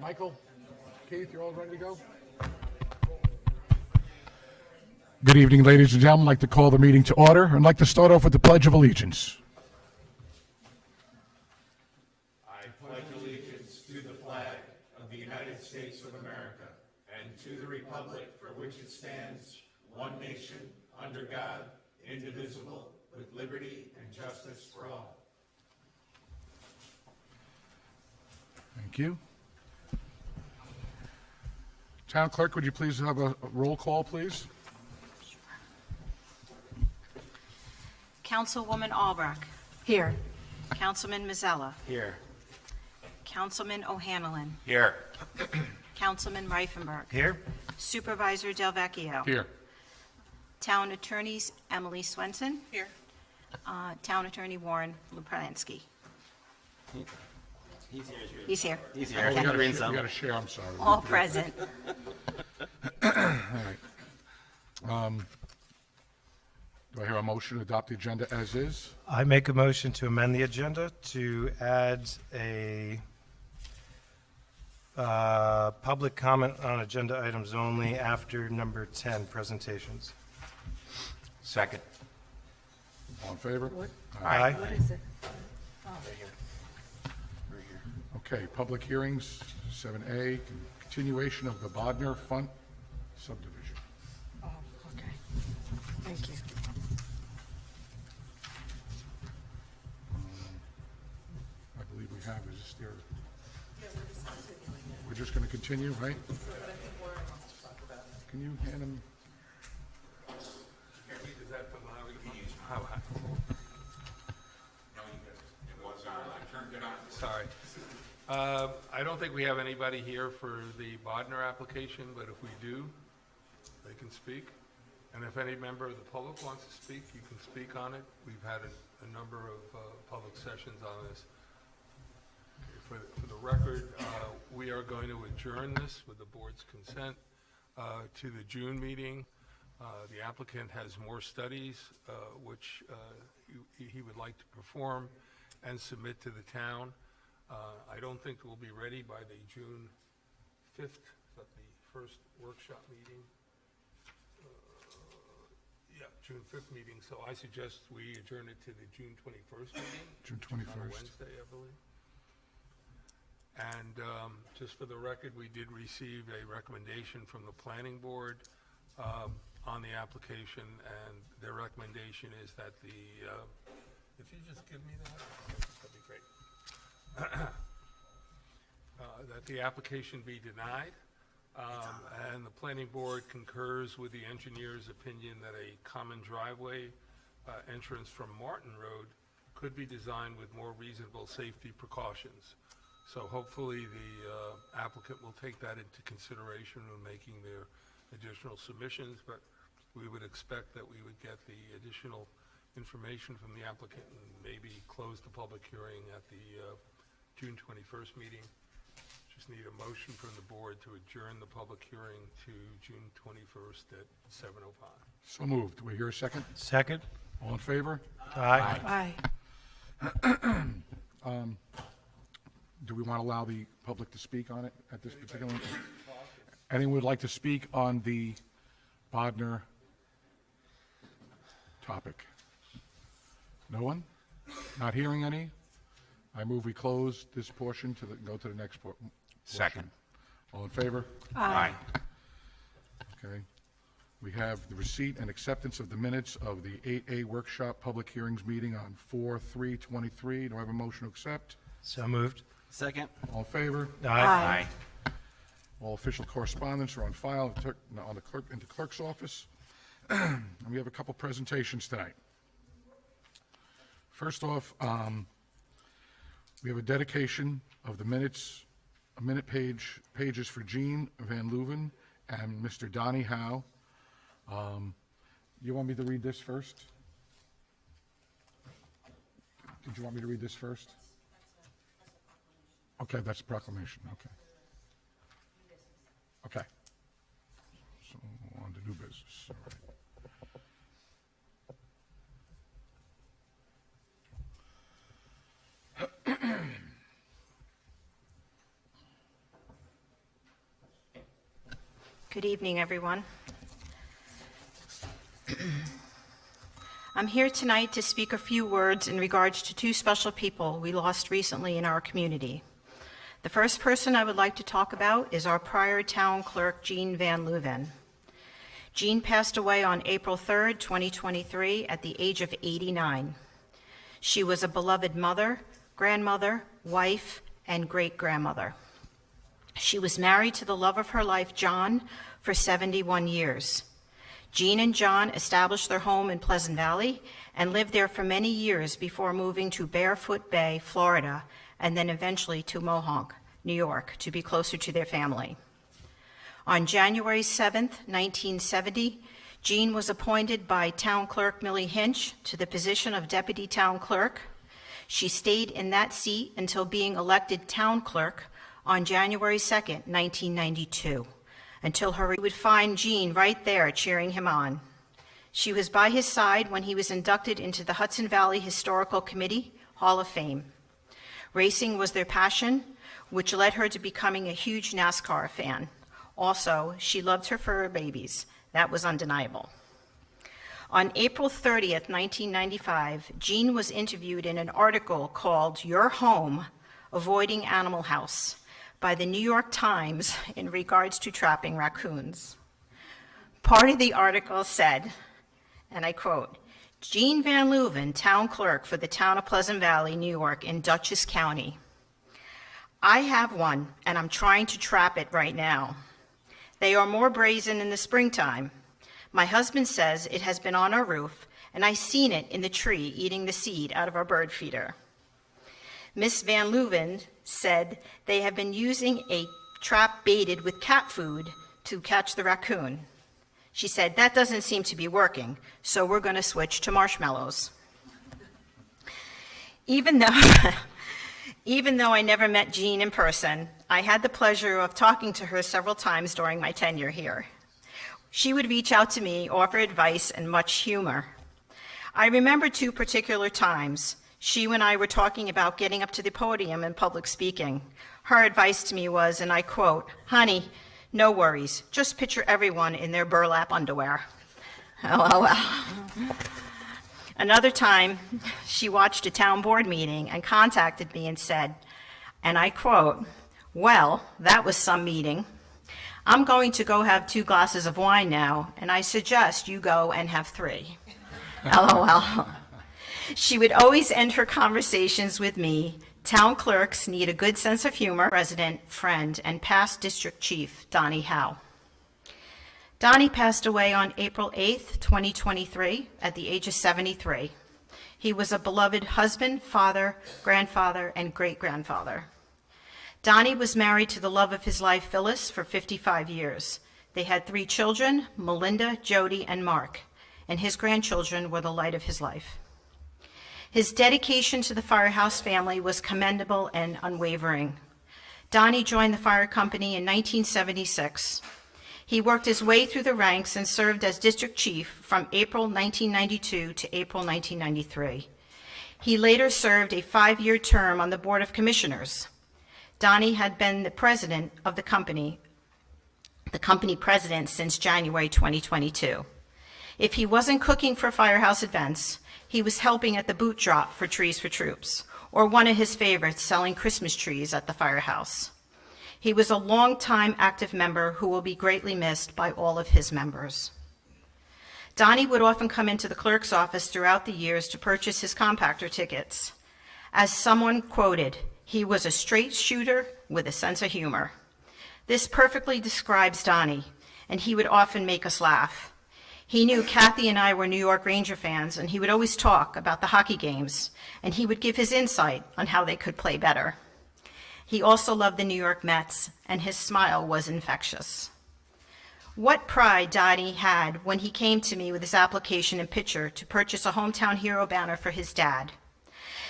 Michael, Keith, you're all ready to go? Good evening, ladies and gentlemen. I'd like to call the meeting to order. I'd like to start off with the Pledge of Allegiance. I pledge allegiance to the flag of the United States of America and to the republic for which it stands, one nation, under God, indivisible, with liberty and justice for all. Thank you. Town Clerk, would you please have a roll call, please? Councilwoman Albrecht. Here. Councilman Mazzella. Here. Councilman O'Hanlon. Here. Councilman Reifenberg. Here. Supervisor Delvecchio. Here. Town Attorneys Emily Swenson. Here. Town Attorney Warren Lupransky. He's here. He's here. He's Oh, here. we Can you gotta read sh- some? we got to share, I'm sorry. All present. All right. Do I hear a motion to adopt the agenda as is? I make a motion to amend the agenda to add a public comment on agenda items only after number 10, presentations. Second. All in favor? Aye. What is it? Okay, public hearings, 7A, continuation of the Bodnar Fund subdivision. Oh, okay. Thank you. I believe we have, is this there? We're just going to continue, right? Can you hand him? Sorry. I don't think we have anybody here for the Bodnar application, but if we do, they can speak. And if any member of the public wants to speak, you can speak on it. We've had a number of public sessions on this. Okay, for the record, we are going to adjourn this with the board's consent to the June meeting. The applicant has more studies, which he would like to perform and submit to the town. I don't think we'll be ready by the June 5th, but the first workshop meeting. June 5th meeting, so I suggest we adjourn it to the June 21st meeting. June On a 21st. Wednesday, I believe. And just for the record, we did receive a recommendation from the planning board on the application, and their recommendation is that if you just give me that'd be great. That the application be denied, and the planning board concurs with the engineer's opinion that a common driveway entrance from Martin Road could be designed with more reasonable safety precautions. So hopefully the applicant will take that into consideration when making their additional submissions, but we would expect that we would get the additional information from the applicant and maybe close the public hearing at the June 21st meeting. Just need a motion from the board to adjourn the public hearing to June 21st at 7:05. So moved. Do we hear a second? Second? All in favor? Aye. Aye. Do we want to allow the public to speak on it at this particular? Anyone would like to speak on the Bodnar topic? No one? Not hearing any? I move we close this portion to go to the next portion. Second. All in favor? Aye. Okay. We have the receipt and acceptance of the minutes of the 8A workshop public hearings meeting on 4/3/23. Do I have a motion to accept? So moved. Second. All in favor? Aye. All official correspondence are on file on the clerk, in the clerk's office. And we have a couple presentations tonight. First off, we have a dedication of the minutes, pages for Jean Van Leuven and Mr. Donnie Howe. You want me to read this first? Did you want me to read this first? Okay, that's a proclamation, okay. Okay. So, on to new business, all right. Good evening, everyone. I'm here tonight to speak a few words in regards to two special people we lost recently in our community. The first person I would like to talk about is our prior town clerk, Jean Van Leuven. Jean passed away on April 3rd, 2023, at the age of 89. She was a beloved mother, grandmother, wife, and great-grandmother. She was married to the love of her life, John, for 71 years. Jean and John established their home in Pleasant Valley and lived there for many years before moving to Barefoot Bay, Florida, and then eventually to Mohonk, New York, to be closer to their family. On January 7th, 1970, Jean was appointed by Town Clerk Millie Hinch to the position of Deputy Town Clerk. She stayed in that seat until being elected Town Clerk on January 2nd, 1992, until you would find Jean right there cheering him on. She was by his side when he was inducted into the Hudson Valley Historical Committee Hall of Fame. Racing was their passion, which led her to becoming a huge NASCAR fan. Also, she loved her fur babies. That was undeniable. On April 30th, 1995, Jean was interviewed in an article called "Your Home, Avoiding Animal House" by the New York Times in regards to trapping raccoons. Part of the article said, and I quote, "Jean Van Leuven, town clerk for the town of Pleasant Valley, New York, in Dutchess County. I have one, and I'm trying to trap it right now. They are more brazen in the springtime. My husband says it has been on our roof, and I seen it in the tree eating the seed out of our bird feeder." Miss Van Leuven said they have been using a trap baited with cat food to catch the raccoon. She said, "That doesn't seem to be working, so we're going to switch to marshmallows." Even though I never met Jean in person, I had the pleasure of talking to her several times during my tenure here. She would reach out to me, offer advice, and much humor. I remember two particular times. She and I were talking about getting up to the podium and public speaking. Her advice to me was, and I quote, "Honey, no worries. Just picture everyone in their burlap underwear." LOL. Another time, she watched a town board meeting and contacted me and said, and I quote, "Well, that was some meeting. I'm going to go have 2 glasses of wine now, and I suggest you go and have 3. LOL. She would always end her conversations with me, "Town clerks need a good sense of humor." President, friend, and past district chief, Donnie Howe. Donnie passed away on April 8th, 2023, at the age of 73. He was a beloved husband, father, grandfather, and great-grandfather. Donnie was married to the love of his life, Phyllis, for 55 years. They had 3 children, Melinda, Jody, and Mark, and his grandchildren were the light of his life. His dedication to the Firehouse family was commendable and unwavering. Donnie joined the fire company in 1976. He worked his way through the ranks and served as district chief from April 1992 to April 1993. He later served a 5-year term on the Board of Commissioners. Donnie had been the president of the company president since January 2022. If he wasn't cooking for Firehouse events, he was helping at the boot drop for Trees for Troops, or one of his favorites, selling Christmas trees at the firehouse. He was a longtime active member who will be greatly missed by all of his members. Donnie would often come into the clerk's office throughout the years to purchase his compactor tickets. As someone quoted, "He was a straight shooter with a sense of humor." This perfectly describes Donnie, and he would often make us laugh. He knew Kathy and I were New York Ranger fans, and he would always talk about the hockey games, and he would give his insight on how they could play better. He also loved the New York Mets, and his smile was infectious. What pride Donnie had when he came to me with his application and picture to purchase a Hometown Hero banner for his dad.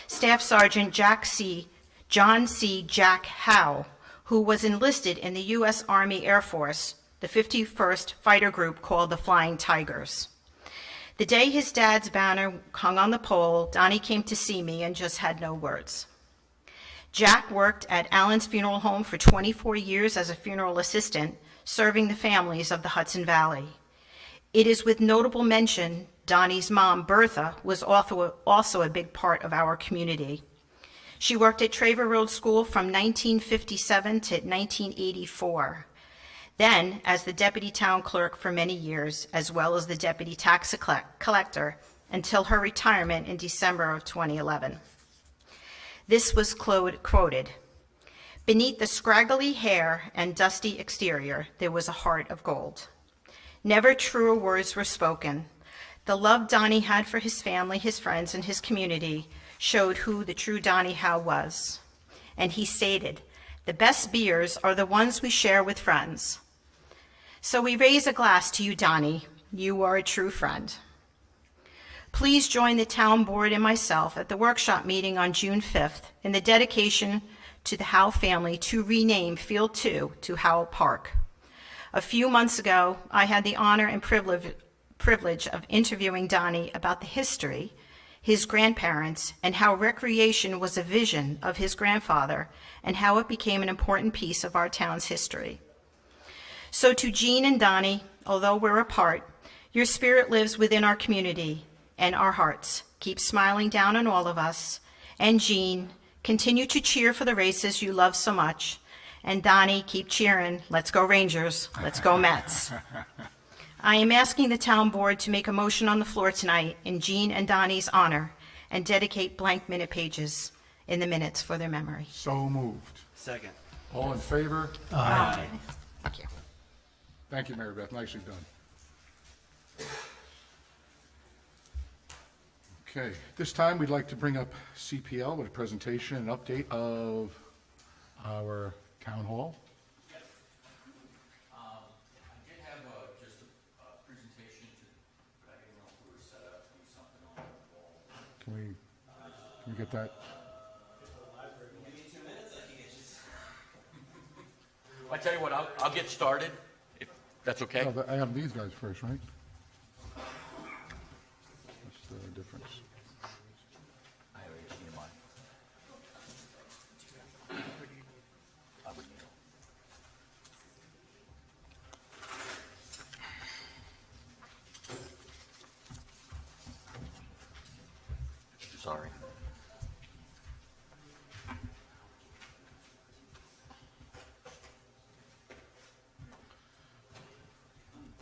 Staff Sergeant John C. Jack Howe, who was enlisted in the U.S. Army Air Force, the 51st Fighter Group called the Flying Tigers. The day his dad's banner hung on the pole, Donnie came to see me and just had no words. Jack worked at Allen's Funeral Home for 24 years as a funeral assistant, serving the families of the Hudson Valley. It is with notable mention Donnie's mom, Bertha, was also a big part of our community. She worked at Traver Road School from 1957 to 1984. Then, as the deputy town clerk for many years, as well as the deputy tax collector, until her retirement in December of 2011. This was quoted, "Beneath the scraggly hair and dusty exterior, there was a heart of gold. Never truer words were spoken. The love Donnie had for his family, his friends, and his community showed who the true Donnie Howe was." And he stated, "The best beers are the ones we share with friends." So we raise a glass to you, Donnie. You are a true friend. Please join the town board and myself at the workshop meeting on June 5th in the dedication to the Howe family to rename Field 2 to Howe Park. A few months ago, I had the honor and privilege of interviewing Donnie about the history, his grandparents, and how recreation was a vision of his grandfather and how it became an important piece of our town's history. So to Jean and Donnie, although we're apart, your spirit lives within our community and our hearts. Keep smiling down on all of us. And Jean, continue to cheer for the races you love so much. And Donnie, keep cheering. Let's go Rangers. Let's go Mets. I am asking the town board to make a motion on the floor tonight in Jean and Donnie's honor and dedicate blank minute pages in the minutes for their memory. So moved. Second. All in favor? Thank you. Thank you, Mary Beth. Nicely done. Okay, this time we'd like to bring up CPL with a presentation and update of our town hall. I did have just a presentation but I didn't know if we were set up to do something on the wall. Can we get that? I tell you what, I'll get started, if that's okay. Oh, I have these guys first, right? What's the difference? I have HDMI. I would need it. Sorry.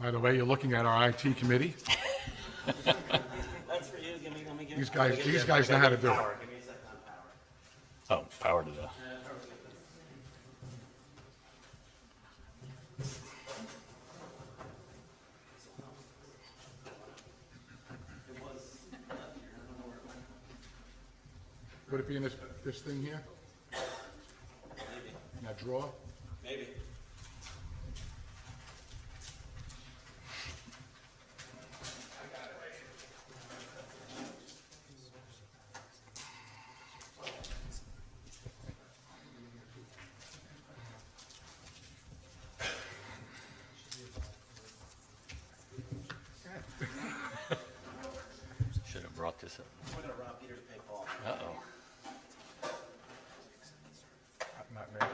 By the way, you're looking at our IT committee. That's for you. Let me give These guys know how to do it. Give me a second on power. Oh, power to the. Would it be in this thing here? In that drawer? Maybe. Should have brought this up. We're gonna rob Peter to pay Paul. Uh-oh. Not ready.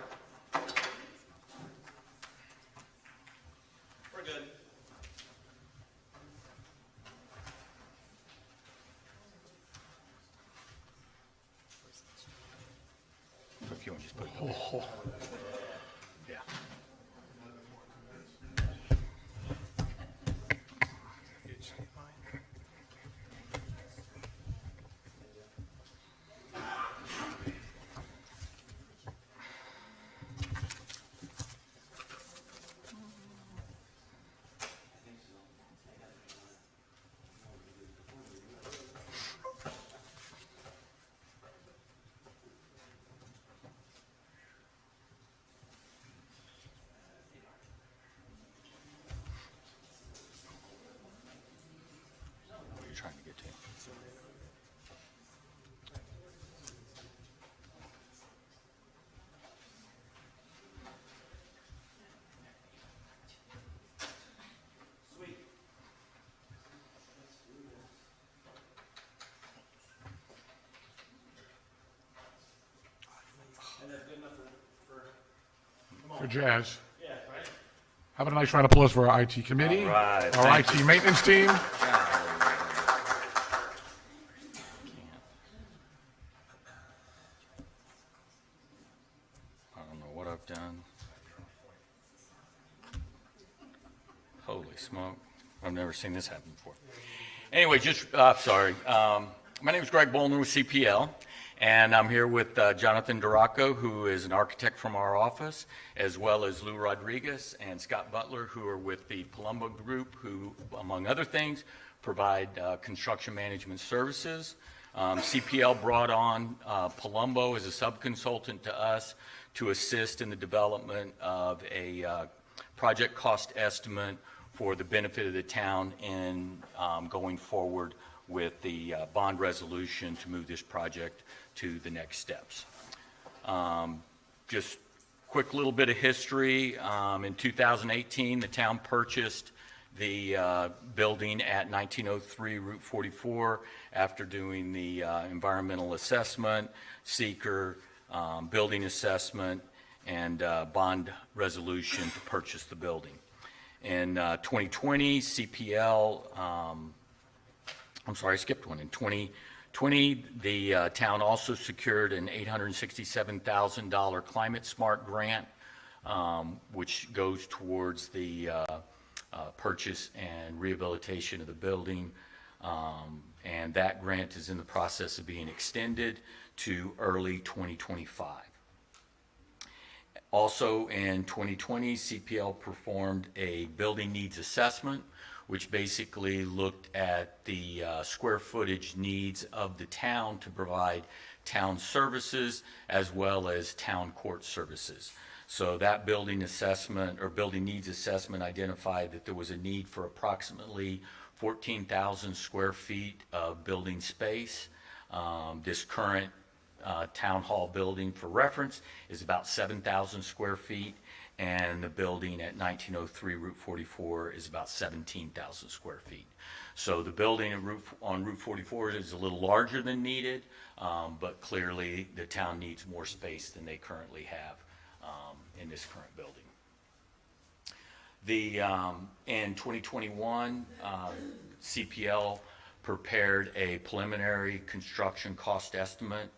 We're good. If you want to just put it Yeah. for jazz. How about a nice round of applause for our IT committee? All right, Our IT maintenance team. I don't know what I've done. Holy smoke. I've never seen this happen before. Anyway, sorry. My name is Greg Bolner with CPL, and I'm here with Jonathan Duraco, who is an architect from our office, as well as Lou Rodriguez and Scott Butler, who are with the Palumbo Group, who, among other things, provide construction management services. CPL brought on Palumbo as a subconsultant to us to assist in the development of a project cost estimate for the benefit of the town in going forward with the bond resolution to move this project to the next steps. Just quick little bit of history. In 2018, the town purchased the building at 1903 Route 44 after doing the environmental assessment, seeker, building assessment, and bond resolution to purchase the building. In 2020, CPL, I'm sorry, I skipped one. In 2020, the town also secured an $867,000 Climate Smart grant, which goes towards the purchase and rehabilitation of the building. And that grant is in the process of being extended to early 2025. Also in 2020, CPL performed a building needs assessment, which basically looked at the square footage needs of the town to provide town services as well as town court services. So that building assessment or building needs assessment identified that there was a need for approximately 14,000 square feet of building space. This current town hall building, for reference, is about 7,000 square feet, and the building at 1903 Route 44 is about 17,000 square feet. So the building on Route 44 is a little larger than needed, but clearly the town needs more space than they currently have in this current building. In 2021, CPL prepared a preliminary construction cost estimate,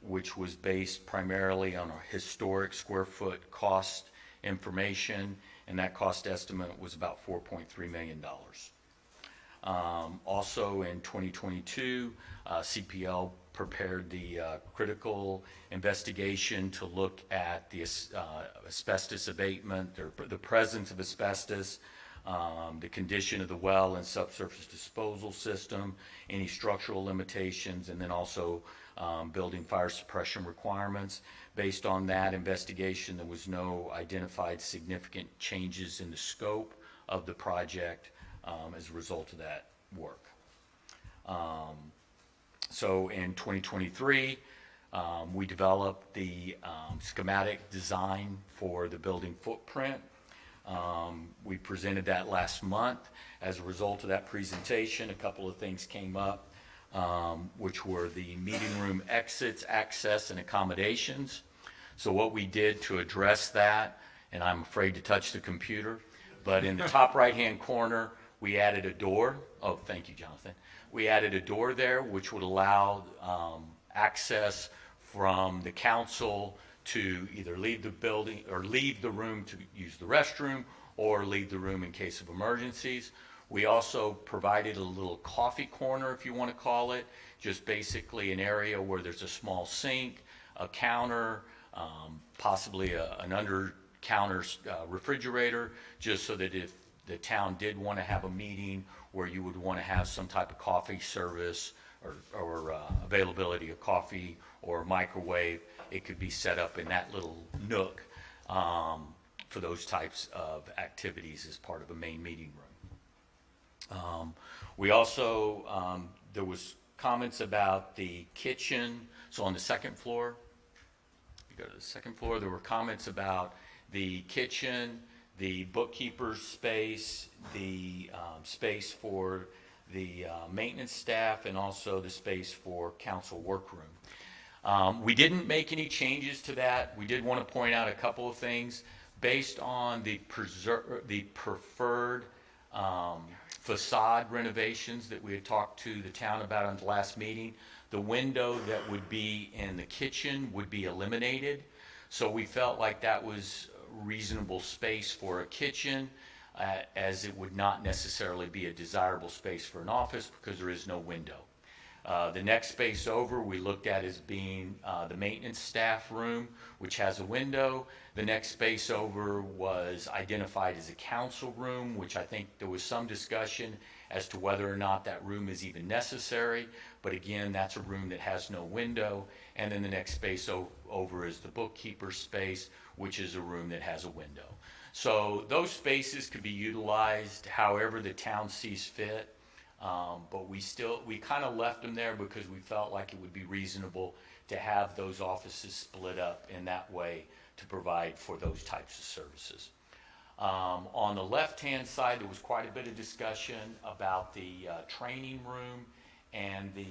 which was based primarily on a historic square foot cost information, and that cost estimate was about $4.3 million. Also in 2022, CPL prepared the critical investigation to look at the asbestos abatement, or the presence of asbestos, the condition of the well and subsurface disposal system, any structural limitations, and then also building fire suppression requirements. Based on that investigation, there was no identified significant changes in the scope of the project as a result of that work. So in 2023, we developed the schematic design for the building footprint. We presented that last month. As a result of that presentation, a couple of things came up, which were the meeting room exits, access, and accommodations. So what we did to address that, and I'm afraid to touch the computer, but in the top right-hand corner, we added a door. Oh, thank you, Jonathan. We added a door there, which would allow access from the council to either leave the building or leave the room to use the restroom, or leave the room in case of emergencies. We also provided a little coffee corner, if you want to call it, just basically an area where there's a small sink, a counter, possibly an under-counter refrigerator, just so that if the town did want to have a meeting where you would want to have some type of coffee service or availability of coffee or microwave, it could be set up in that little nook for those types of activities as part of a main meeting room. We also, there was comments about the kitchen. So on the second floor, you go to the second floor, there were comments about the kitchen, the bookkeeper's space, the space for the maintenance staff, and also the space for council workroom. We didn't make any changes to that. We did want to point out a couple of things, based on the preferred facade renovations that we had talked to the town about on the last meeting, the window that would be in the kitchen would be eliminated. So we felt like that was reasonable space for a kitchen, as it would not necessarily be a desirable space for an office because there is no window. The next space over we looked at as being the maintenance staff room, which has a window. The next space over was identified as a council room, which I think there was some discussion as to whether or not that room is even necessary. But again, that's a room that has no window. And then the next space over is the bookkeeper space, which is a room that has a window. So those spaces could be utilized however the town sees fit. But we kind of left them there because we felt like it would be reasonable to have those offices split up in that way to provide for those types of services. On the left-hand side, there was quite a bit of discussion about the training room and the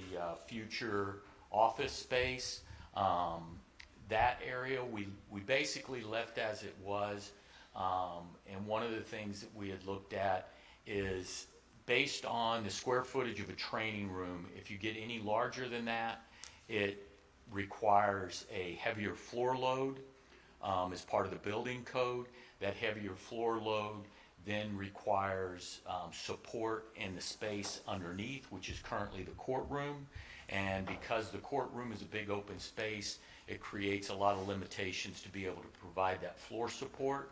future office space. That area we basically left as it was. And one of the things that we had looked at is based on the square footage of a training room, if you get any larger than that, it requires a heavier floor load as part of the building code. That heavier floor load then requires support in the space underneath, which is currently the courtroom. And because the courtroom is a big open space, it creates a lot of limitations to be able to provide that floor support.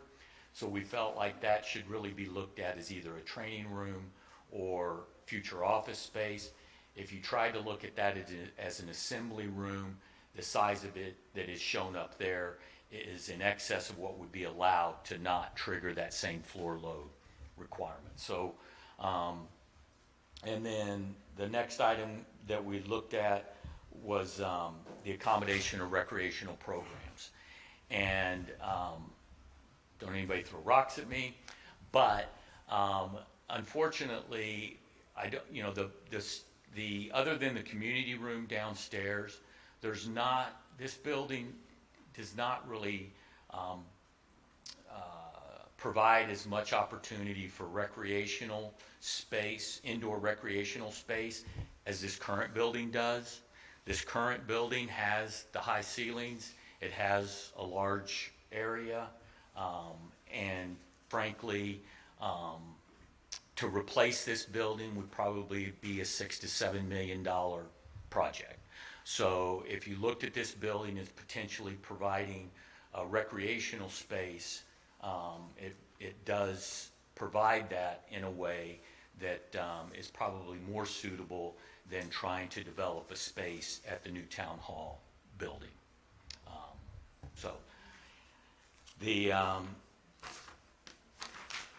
So we felt like that should really be looked at as either a training room or future office space. If you try to look at that as an assembly room, the size of it that is shown up there is in excess of what would be allowed to not trigger that same floor load requirement. So, and then the next item that we looked at was the accommodation of recreational programs. And don't anybody throw rocks at me, but unfortunately, I don't, you know, the other than the community room downstairs, there's not, this building does not really provide as much opportunity for recreational space, indoor recreational space, as this current building does. This current building has the high ceilings, it has a large area, and frankly, to replace this building would probably be a $6 to $7 million project. So if you looked at this building as potentially providing a recreational space, it does provide that in a way that is probably more suitable than trying to develop a space at the new town hall building.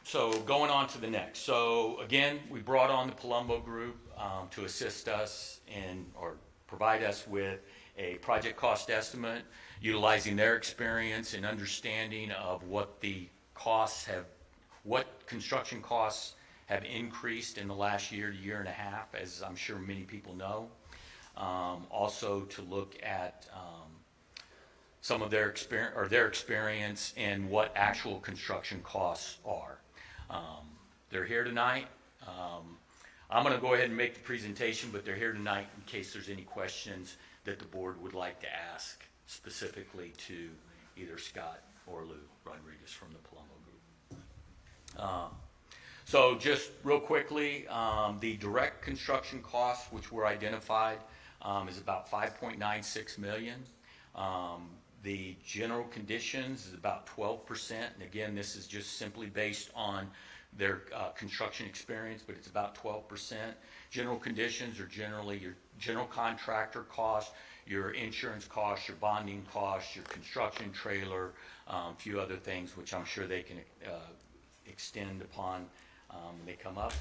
So going on to the next. So again, we brought on the Palumbo Group to assist us or provide us with a project cost estimate, utilizing their experience and understanding of what the costs what construction costs have increased in the last year to year and a half, as I'm sure many people know. Also to look at some of their experience and what actual construction costs are. They're here tonight. I'm going to go ahead and make the presentation, but they're here tonight in case there's any questions that the board would like to ask specifically to either Scott or Lou Rodriguez from the Palumbo Group. So just real quickly, the direct construction costs, which were identified, is about $5.96 million. The general conditions is about 12%. And again, this is just simply based on their construction experience, but it's about 12%. General conditions are generally your general contractor costs, your insurance costs, your bonding costs, your construction trailer, a few other things which I'm sure they can extend upon when they come up.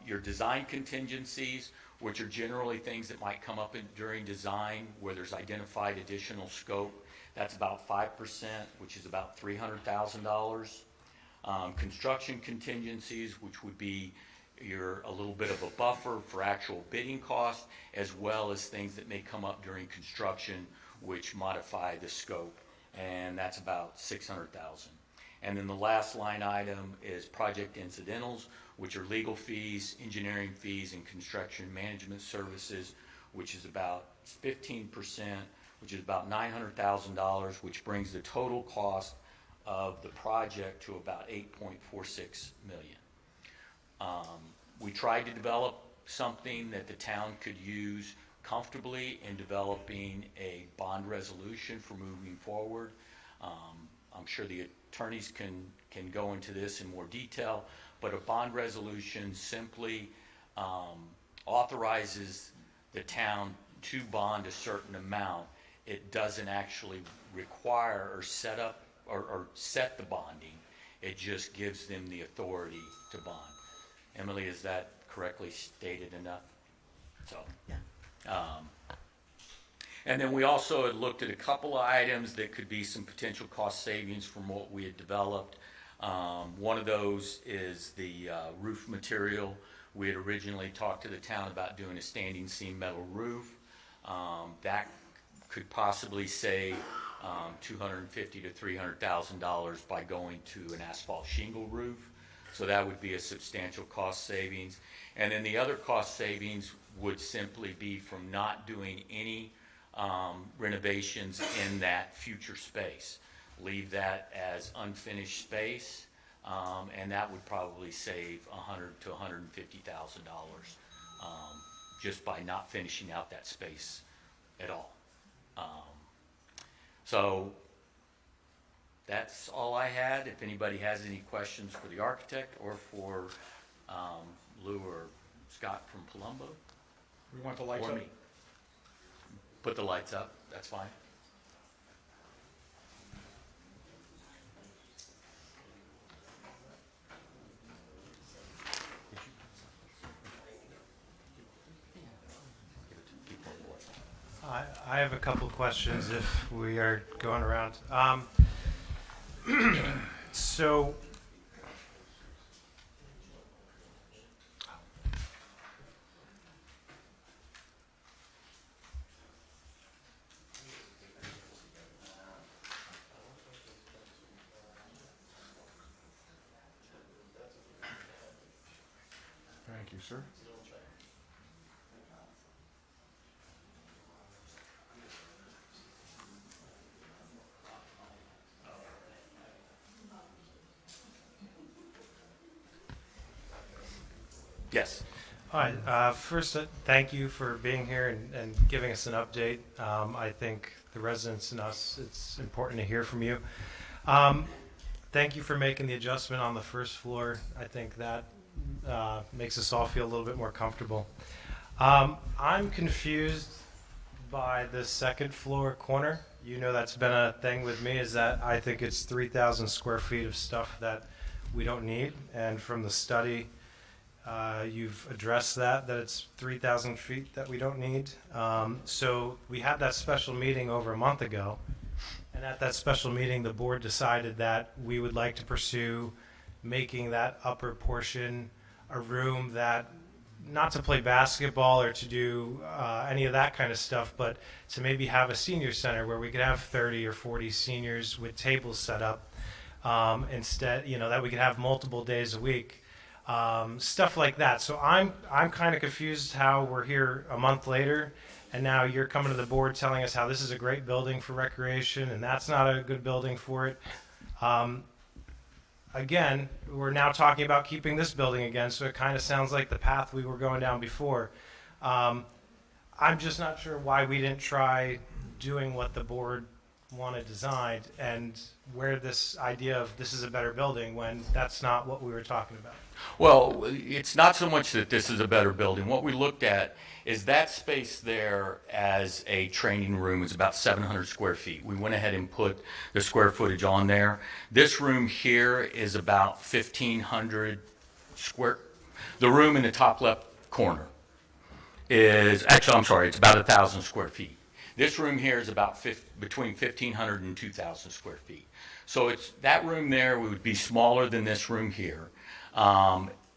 Your design contingencies, which are generally things that might come up during design where there's identified additional scope. That's about 5%, which is about $300,000. Construction contingencies, which would be a little bit of a buffer for actual bidding costs, as well as things that may come up during construction, which modify the scope, and that's about $600,000. And then the last line item is project incidentals, which are legal fees, engineering fees, and construction management services, which is about 15%, which is about $900,000, which brings the total cost of the project to about $8.46 million. We tried to develop something that the town could use comfortably in developing a bond resolution for moving forward. I'm sure the attorneys can go into this in more detail, but a bond resolution simply authorizes the town to bond a certain amount. It doesn't actually require or set up or set the bonding. It just gives them the authority to bond. Emily, is that correctly stated enough? So, and then we also had looked at a couple of items that could be some potential cost savings from what we had developed. One of those is the roof material. We had originally talked to the town about doing a standing seam metal roof. That could possibly save $250,000 to $300,000 by going to an asphalt shingle roof. So that would be a substantial cost savings. And then the other cost savings would simply be from not doing any renovations in that future space. Leave that as unfinished space, and that would probably save $100,000 to $150,000 just by not finishing out that space at all. So that's all I had. If anybody has any questions for the architect or for Lou or Scott from Palumbo, We want the lights or up. me. Put the lights up, that's fine. I have a couple of questions if we are going around. So, Thank you, sir. Yes. all right, first, thank you for being here and giving us an update. I think the residents and us, it's important to hear from you. Thank you for making the adjustment on the first floor. I think that makes us all feel a little bit more comfortable. I'm confused by the second floor corner. You know, that's been a thing with me, is that I think it's 3,000 square feet of stuff that we don't need. And from the study, you've addressed that it's 3,000 feet that we don't need. So we had that special meeting over a month ago. And at that special meeting, the board decided that we would like to pursue making that upper portion a room that, not to play basketball or to do any of that kind of stuff, but to maybe have a senior center where we could have 30 or 40 seniors with tables set up instead, that we could have multiple days a week, stuff like that. So I'm kind of confused how we're here a month later, and now you're coming to the board telling us how this is a great building for recreation and that's not a good building for it. Again, we're now talking about keeping this building again, so it kind of sounds like the path we were going down before. I'm just not sure why we didn't try doing what the board wanted designed and where this idea of this is a better building when that's not what we were talking about. Well, it's not so much that this is a better building. What we looked at is that space there as a training room is about 700 square feet. We went ahead and put the square footage on there. This room here is about 1,500 square. The room in the top left corner is, actually, I'm sorry, it's about 1,000 square feet. This room here is about between 1,500 and 2,000 square feet. So it's that room there would be smaller than this room here.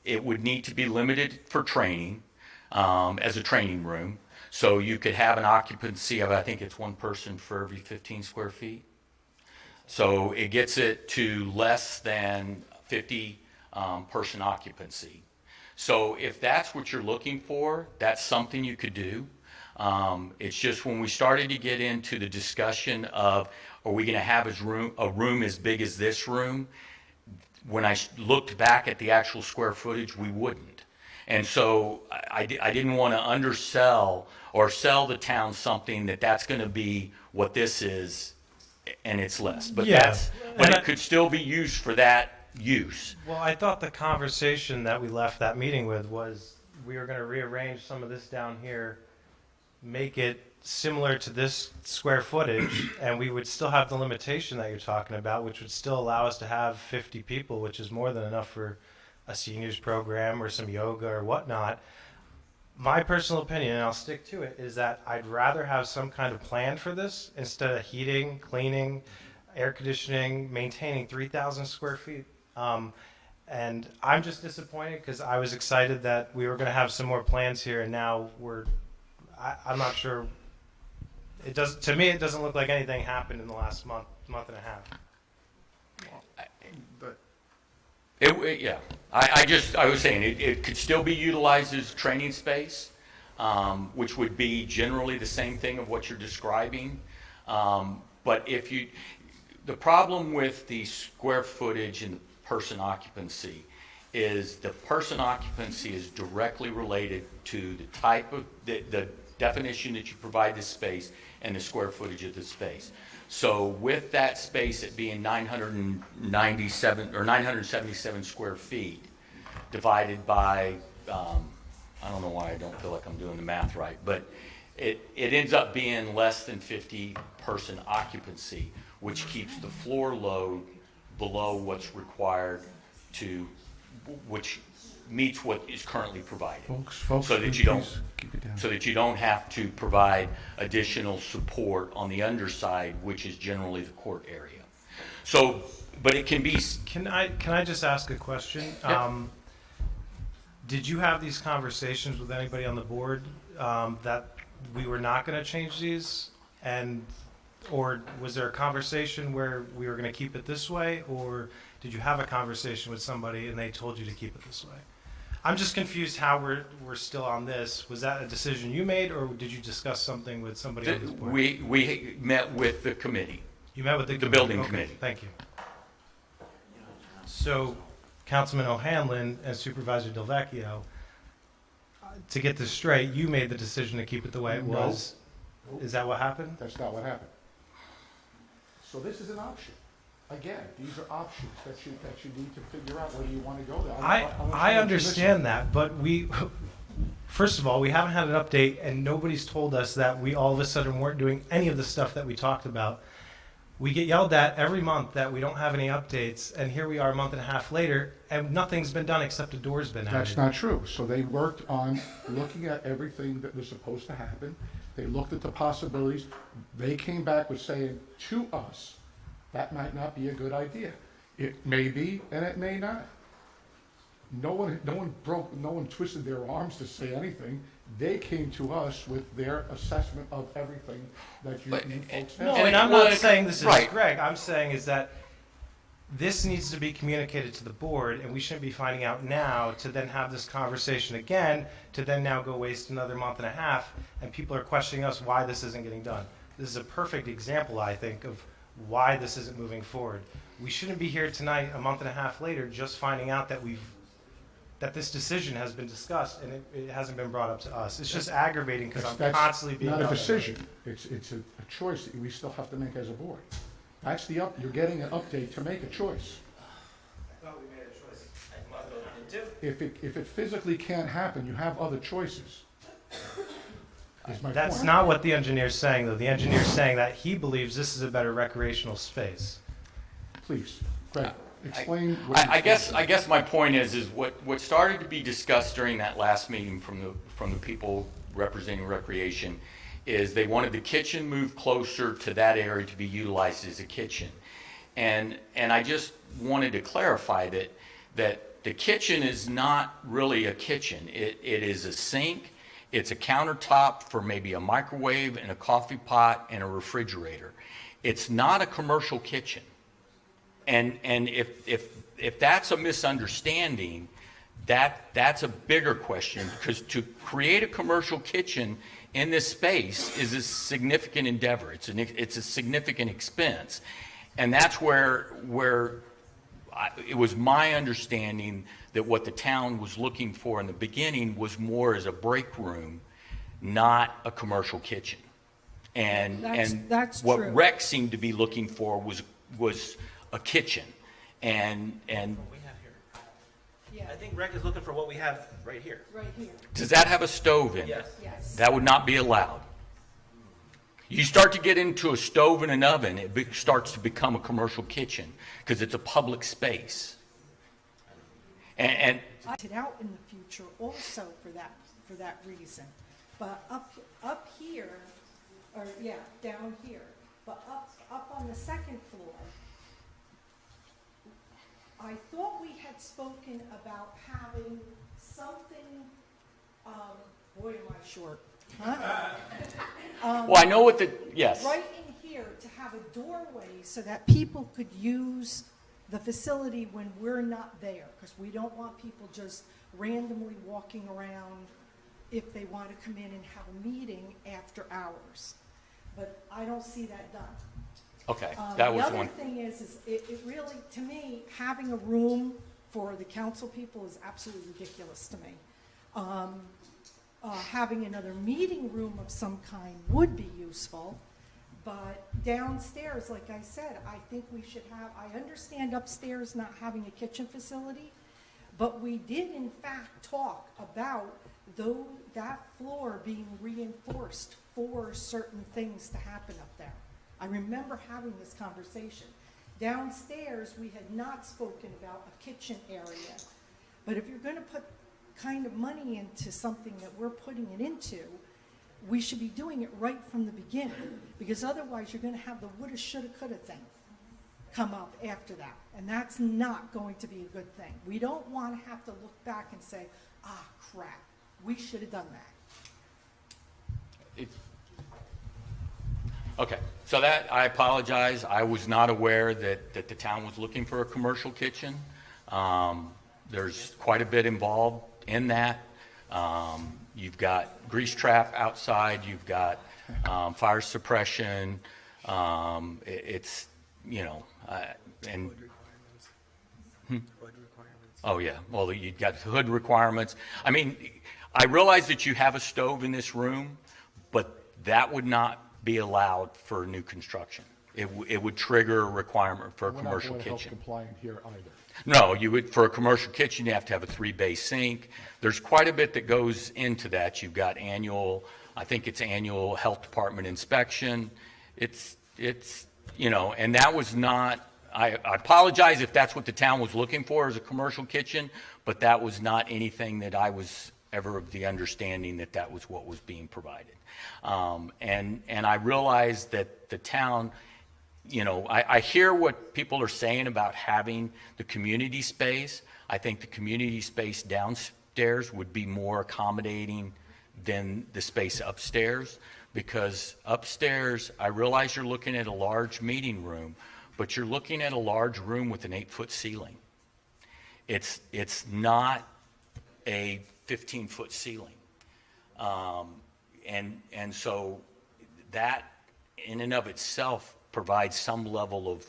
It would need to be limited for training, as a training room. So you could have an occupancy of, I think it's one person for every 15 square feet. So it gets it to less than 50 person occupancy. So if that's what you're looking for, that's something you could do. It's just when we started to get into the discussion of, are we going to have a room as big as this room? When I looked back at the actual square footage, we wouldn't. And so I didn't want to undersell or sell the town something that's going to be what this is, and it's less. But Yeah. but And it could still be used for that use. Well, I thought the conversation that we left that meeting with was we were going to rearrange some of this down here, make it similar to this square footage, and we would still have the limitation that you're talking about, which would still allow us to have 50 people, which is more than enough for a seniors program or some yoga or whatnot. My personal opinion, and I'll stick to it, is that I'd rather have some kind of plan for this instead of heating, cleaning, air conditioning, maintaining 3,000 square feet. And I'm just disappointed because I was excited that we were going to have some more plans here, and now I'm not sure. To me, it doesn't look like anything happened in the last month and a half. But Yeah, I was saying, it could still be utilized as training space, which would be generally the same thing of what you're describing. But the problem with the square footage and the person occupancy is the person occupancy is directly related to the type of, the definition that you provide the space and the square footage of the space. So with that space at being 997 or 977 square feet divided by, I don't know why I don't feel like I'm doing the math right, but it ends up being less than 50 person occupancy, which keeps the floor load below what's required which meets what is currently provided. folks, So that you don't, please keep it down. so that you don't have to provide additional support on the underside, which is generally the court area. So, but it can be, Can I just ask a question? Yeah. Did you have these conversations with anybody on the board that we were not going to change these? Or was there a conversation where we were going to keep it this way? Or did you have a conversation with somebody and they told you to keep it this way? I'm just confused how we're still on this. Was that a decision you made, or did you discuss something with somebody on this board? we met with the committee. You met with the building Okay, committee. Thank you. So, Councilman O'Hanlon and Supervisor Delvecchio, to get this straight, you made the decision to keep it the way it No. was. Is that what happened? That's not what happened. So this is an option. Again, these are options that you need to figure out whether you want to go there. I understand that, but first of all, we haven't had an update, and nobody's told us that we all of a sudden weren't doing any of the stuff that we talked about. We get yelled at every month that we don't have any updates, and here we are a month and a half later, and nothing's been done except a door's been added. That's not true. So they worked on looking at everything that was supposed to happen. They looked at the possibilities. They came back with saying to us, that might not be a good idea. It may be, and it may not. No one twisted their arms to say anything. They came to us with their assessment of everything that you folks have. No, And and I'm well, not saying this is right. Greg. I'm saying is that this needs to be communicated to the board, and we shouldn't be finding out now to then have this conversation again, to then now go waste another month and a half, and people are questioning us why this isn't getting done. This is a perfect example, I think, of why this isn't moving forward. We shouldn't be here tonight, a month and a half later, just finding out that this decision has been discussed and it hasn't been brought up to us. It's just aggravating because I'm That's constantly being not a yelled at. decision. It's a choice that we still have to make as a board. That's you're getting an update to make a choice. I thought we made a choice a month ago. If it physically can't happen, you have other choices. Is my That's point. not what the engineer's saying, though. The engineer's saying that he believes this is a better recreational space. Please, Greg, explain. what you I think. guess my point is what started to be discussed during that last meeting from the people representing recreation is they wanted the kitchen moved closer to that area to be utilized as a kitchen. And I just wanted to clarify that the kitchen is not really a kitchen. It is a sink, it's a countertop for maybe a microwave and a coffee pot and a refrigerator. It's not a commercial kitchen. And if that's a misunderstanding, that's a bigger question, because to create a commercial kitchen in this space is a significant endeavor. It's a significant expense. And that's where it was my understanding that what the town was looking for in the beginning was more as a break room, not a commercial kitchen. That's what true. Rex seemed to be looking for was a kitchen. And We have here. I think Rec is looking for what we have right here. Right here. does that have a stove in it? Yes. Yes. That would not be allowed. You start to get into a stove and an oven, it starts to become a commercial kitchen, because it's a public space. And It out in the future also for that reason. But up here, or yeah, down here, but up on the second floor, I thought we had spoken about having something, boy, am I short. Huh? well, I know what yes. Right in here to have a doorway so that people could use the facility when we're not there, because we don't want people just randomly walking around if they want to come in and have a meeting after hours. But I don't see that done. Okay, that was The one. other thing is it really, to me, having a room for the council people is absolutely ridiculous to me. Having another meeting room of some kind would be useful, but downstairs, like I said, I think we should have, I understand upstairs not having a kitchen facility, but we did in fact talk about that floor being reinforced for certain things to happen up there. I remember having this conversation. Downstairs, we had not spoken about a kitchen area, but if you're gonna put kind of money into something that we're putting it into, we should be doing it right from the beginning, because otherwise you're gonna have the woulda, shoulda, coulda thing come up after that, and that's not going to be a good thing. We don't wanna have to look back and say, ah, crap, we should have done that. Okay, so that, I apologize. I was not aware that the town was looking for a commercial kitchen. There's quite a bit involved in that. You've got grease trap outside, you've got fire suppression. It's, you know, and. Oh, yeah, well, you've got hood requirements. I mean, I realize that you have a stove in this room, but that would not be allowed for new construction. It would trigger a requirement for a We're not commercial Board of Health kitchen. compliant here either. No, you would, for a commercial kitchen, you have to have a 3-bay sink. There's quite a bit that goes into that. You've got annual, I think it's annual health department inspection. It's, you know, and that was not, I apologize if that's what the town was looking for as a commercial kitchen, but that was not anything that I was ever of the understanding that that was what was being provided. And I realize that the town, you know, I hear what people are saying about having the community space. I think the community space downstairs would be more accommodating than the space upstairs, because upstairs, I realize you're looking at a large meeting room, but you're looking at a large room with an 8-foot ceiling. It's not a 15-foot ceiling. And so that in and of itself provides some level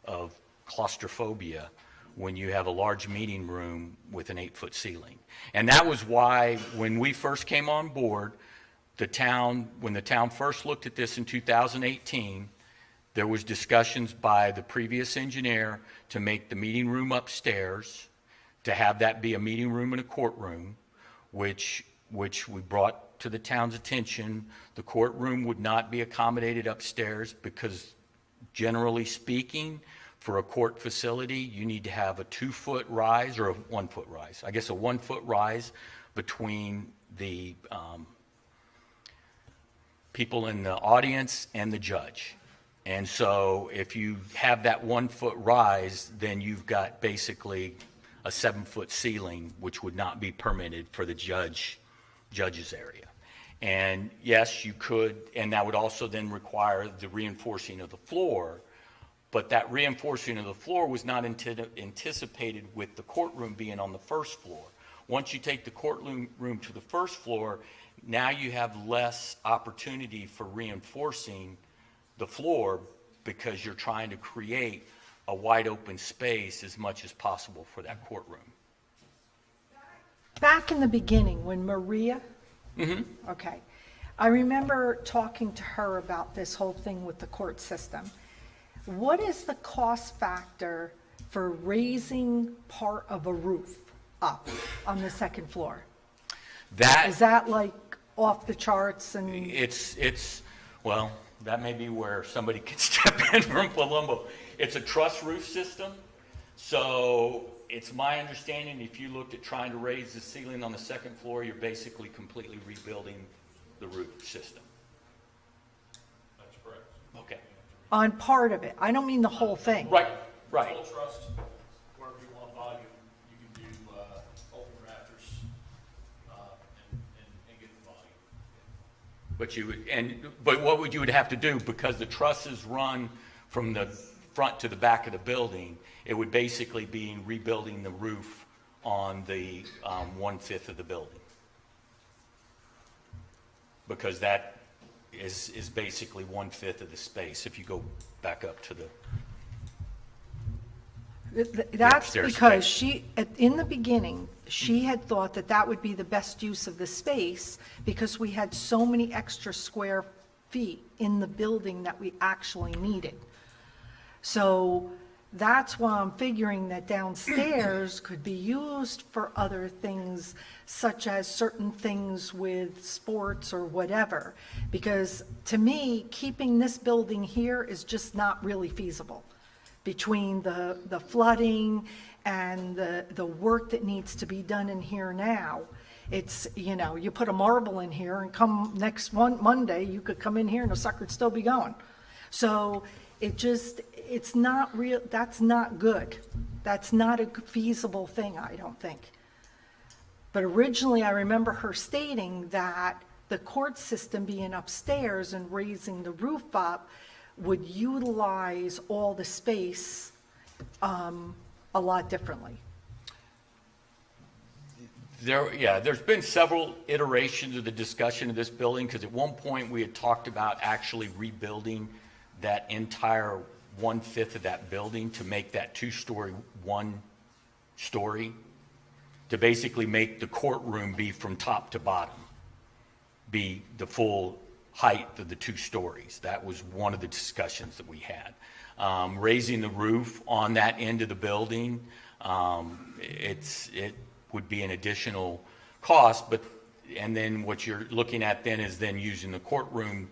of claustrophobia when you have a large meeting room with an 8-foot ceiling. And that was why when we first came on board, when the town first looked at this in 2018, there was discussions by the previous engineer to make the meeting room upstairs, to have that be a meeting room and a courtroom, which we brought to the town's attention. The courtroom would not be accommodated upstairs because, generally speaking, for a court facility, you need to have a 2-foot rise, or a 1-foot rise. I guess a 1-foot rise between the people in the audience and the judge. And so if you have that 1-foot rise, then you've got basically a 7-foot ceiling, which would not be permitted for the judge's area. And yes, you could, and that would also then require the reinforcing of the floor, but that reinforcing of the floor was not anticipated with the courtroom being on the first floor. Once you take the courtroom to the first floor, now you have less opportunity for reinforcing the floor because you're trying to create a wide open space as much as possible for that courtroom. Back in the beginning, when Maria, okay, I remember talking to her about this whole thing with the court system. What is the cost factor for raising part of a roof up on the second floor? Is that like off the charts and? Well, that may be where somebody could step in from Palumbo. It's a truss roof system, so it's my understanding if you looked at trying to raise the ceiling on the second floor, you're basically completely rebuilding the roof system. That's correct. Okay. On part of it. I don't mean the whole thing. Right. Full trust, wherever you want volume, you can do open rafters and get the volume. But what would you would have to do, because the trusses run from the front to the back of the building, it would basically be rebuilding the roof on the 1/5 of the building. Because that is basically 1/5 of the space, if you go back up to the, That's upstairs because space. in the beginning, she had thought that that would be the best use of the space because we had so many extra square feet in the building that we actually needed. So that's why I'm figuring that downstairs could be used for other things, such as certain things with sports or whatever. Because to me, keeping this building here is just not really feasible. Between the flooding and the work that needs to be done in here now, it's, you put a marble in here and come next Monday, you could come in here and the sucker'd still be going. So it's not real, that's not good. That's not a feasible thing, I don't think. But originally, I remember her stating that the court system being upstairs and raising the roof up would utilize all the space a lot differently. There's been several iterations of the discussion of this building, because at one point we had talked about actually rebuilding that entire 1/5 of that building to make that 2-story, 1-story, to basically make the courtroom be from top to bottom, be the full height of the 2 stories. That was one of the discussions that we had. Raising the roof on that end of the building, it would be an additional cost, and then what you're looking at then is then using the courtroom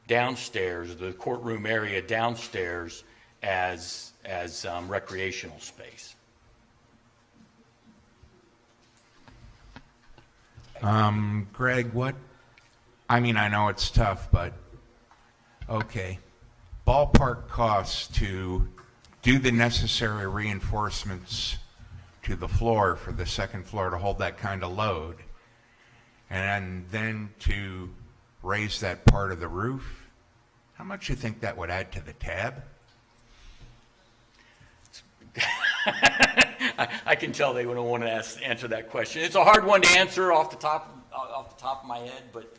downstairs, the courtroom area downstairs as recreational space. Greg, I know it's tough, but okay. Ballpark costs to do the necessary reinforcements to the floor for the second floor to hold that kind of load, and then to raise that part of the roof. How much do you think that would add to the tab? I can tell they wouldn't want to answer that question. It's a hard one to answer off the top of my head, but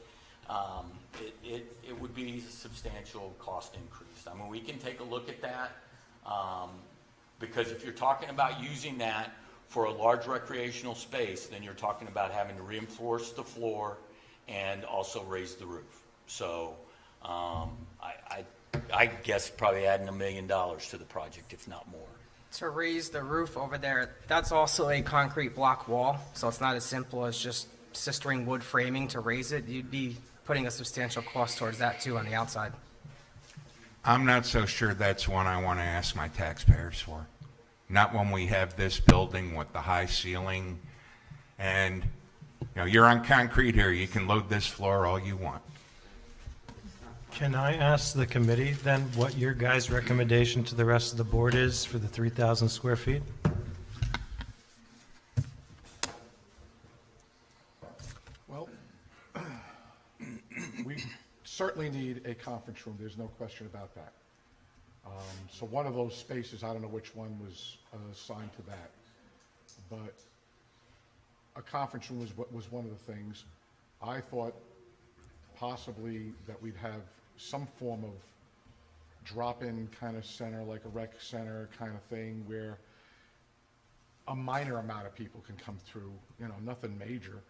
it would be a substantial cost increase. We can take a look at that, because if you're talking about using that for a large recreational space, then you're talking about having to reinforce the floor and also raise the roof. So I guess probably adding $1 million to the project, if not more. To raise the roof over there, that's also a concrete block wall, so it's not as simple as just sistering wood framing to raise it. You'd be putting a substantial cost towards that too on the outside. I'm not so sure that's one I want to ask my taxpayers for. Not when we have this building with the high ceiling, and you're on concrete here. You can load this floor all you want. Can I ask the committee then what your guys' recommendation to the rest of the board is for the 3,000 square feet? Well, we certainly need a conference room, there's no question about that. So one of those spaces, I don't know which one was assigned to that. But a conference room was one of the things. I thought possibly that we'd have some form of drop-in kind of center, like a rec center kind of thing, where a minor amount of people can come through, nothing major.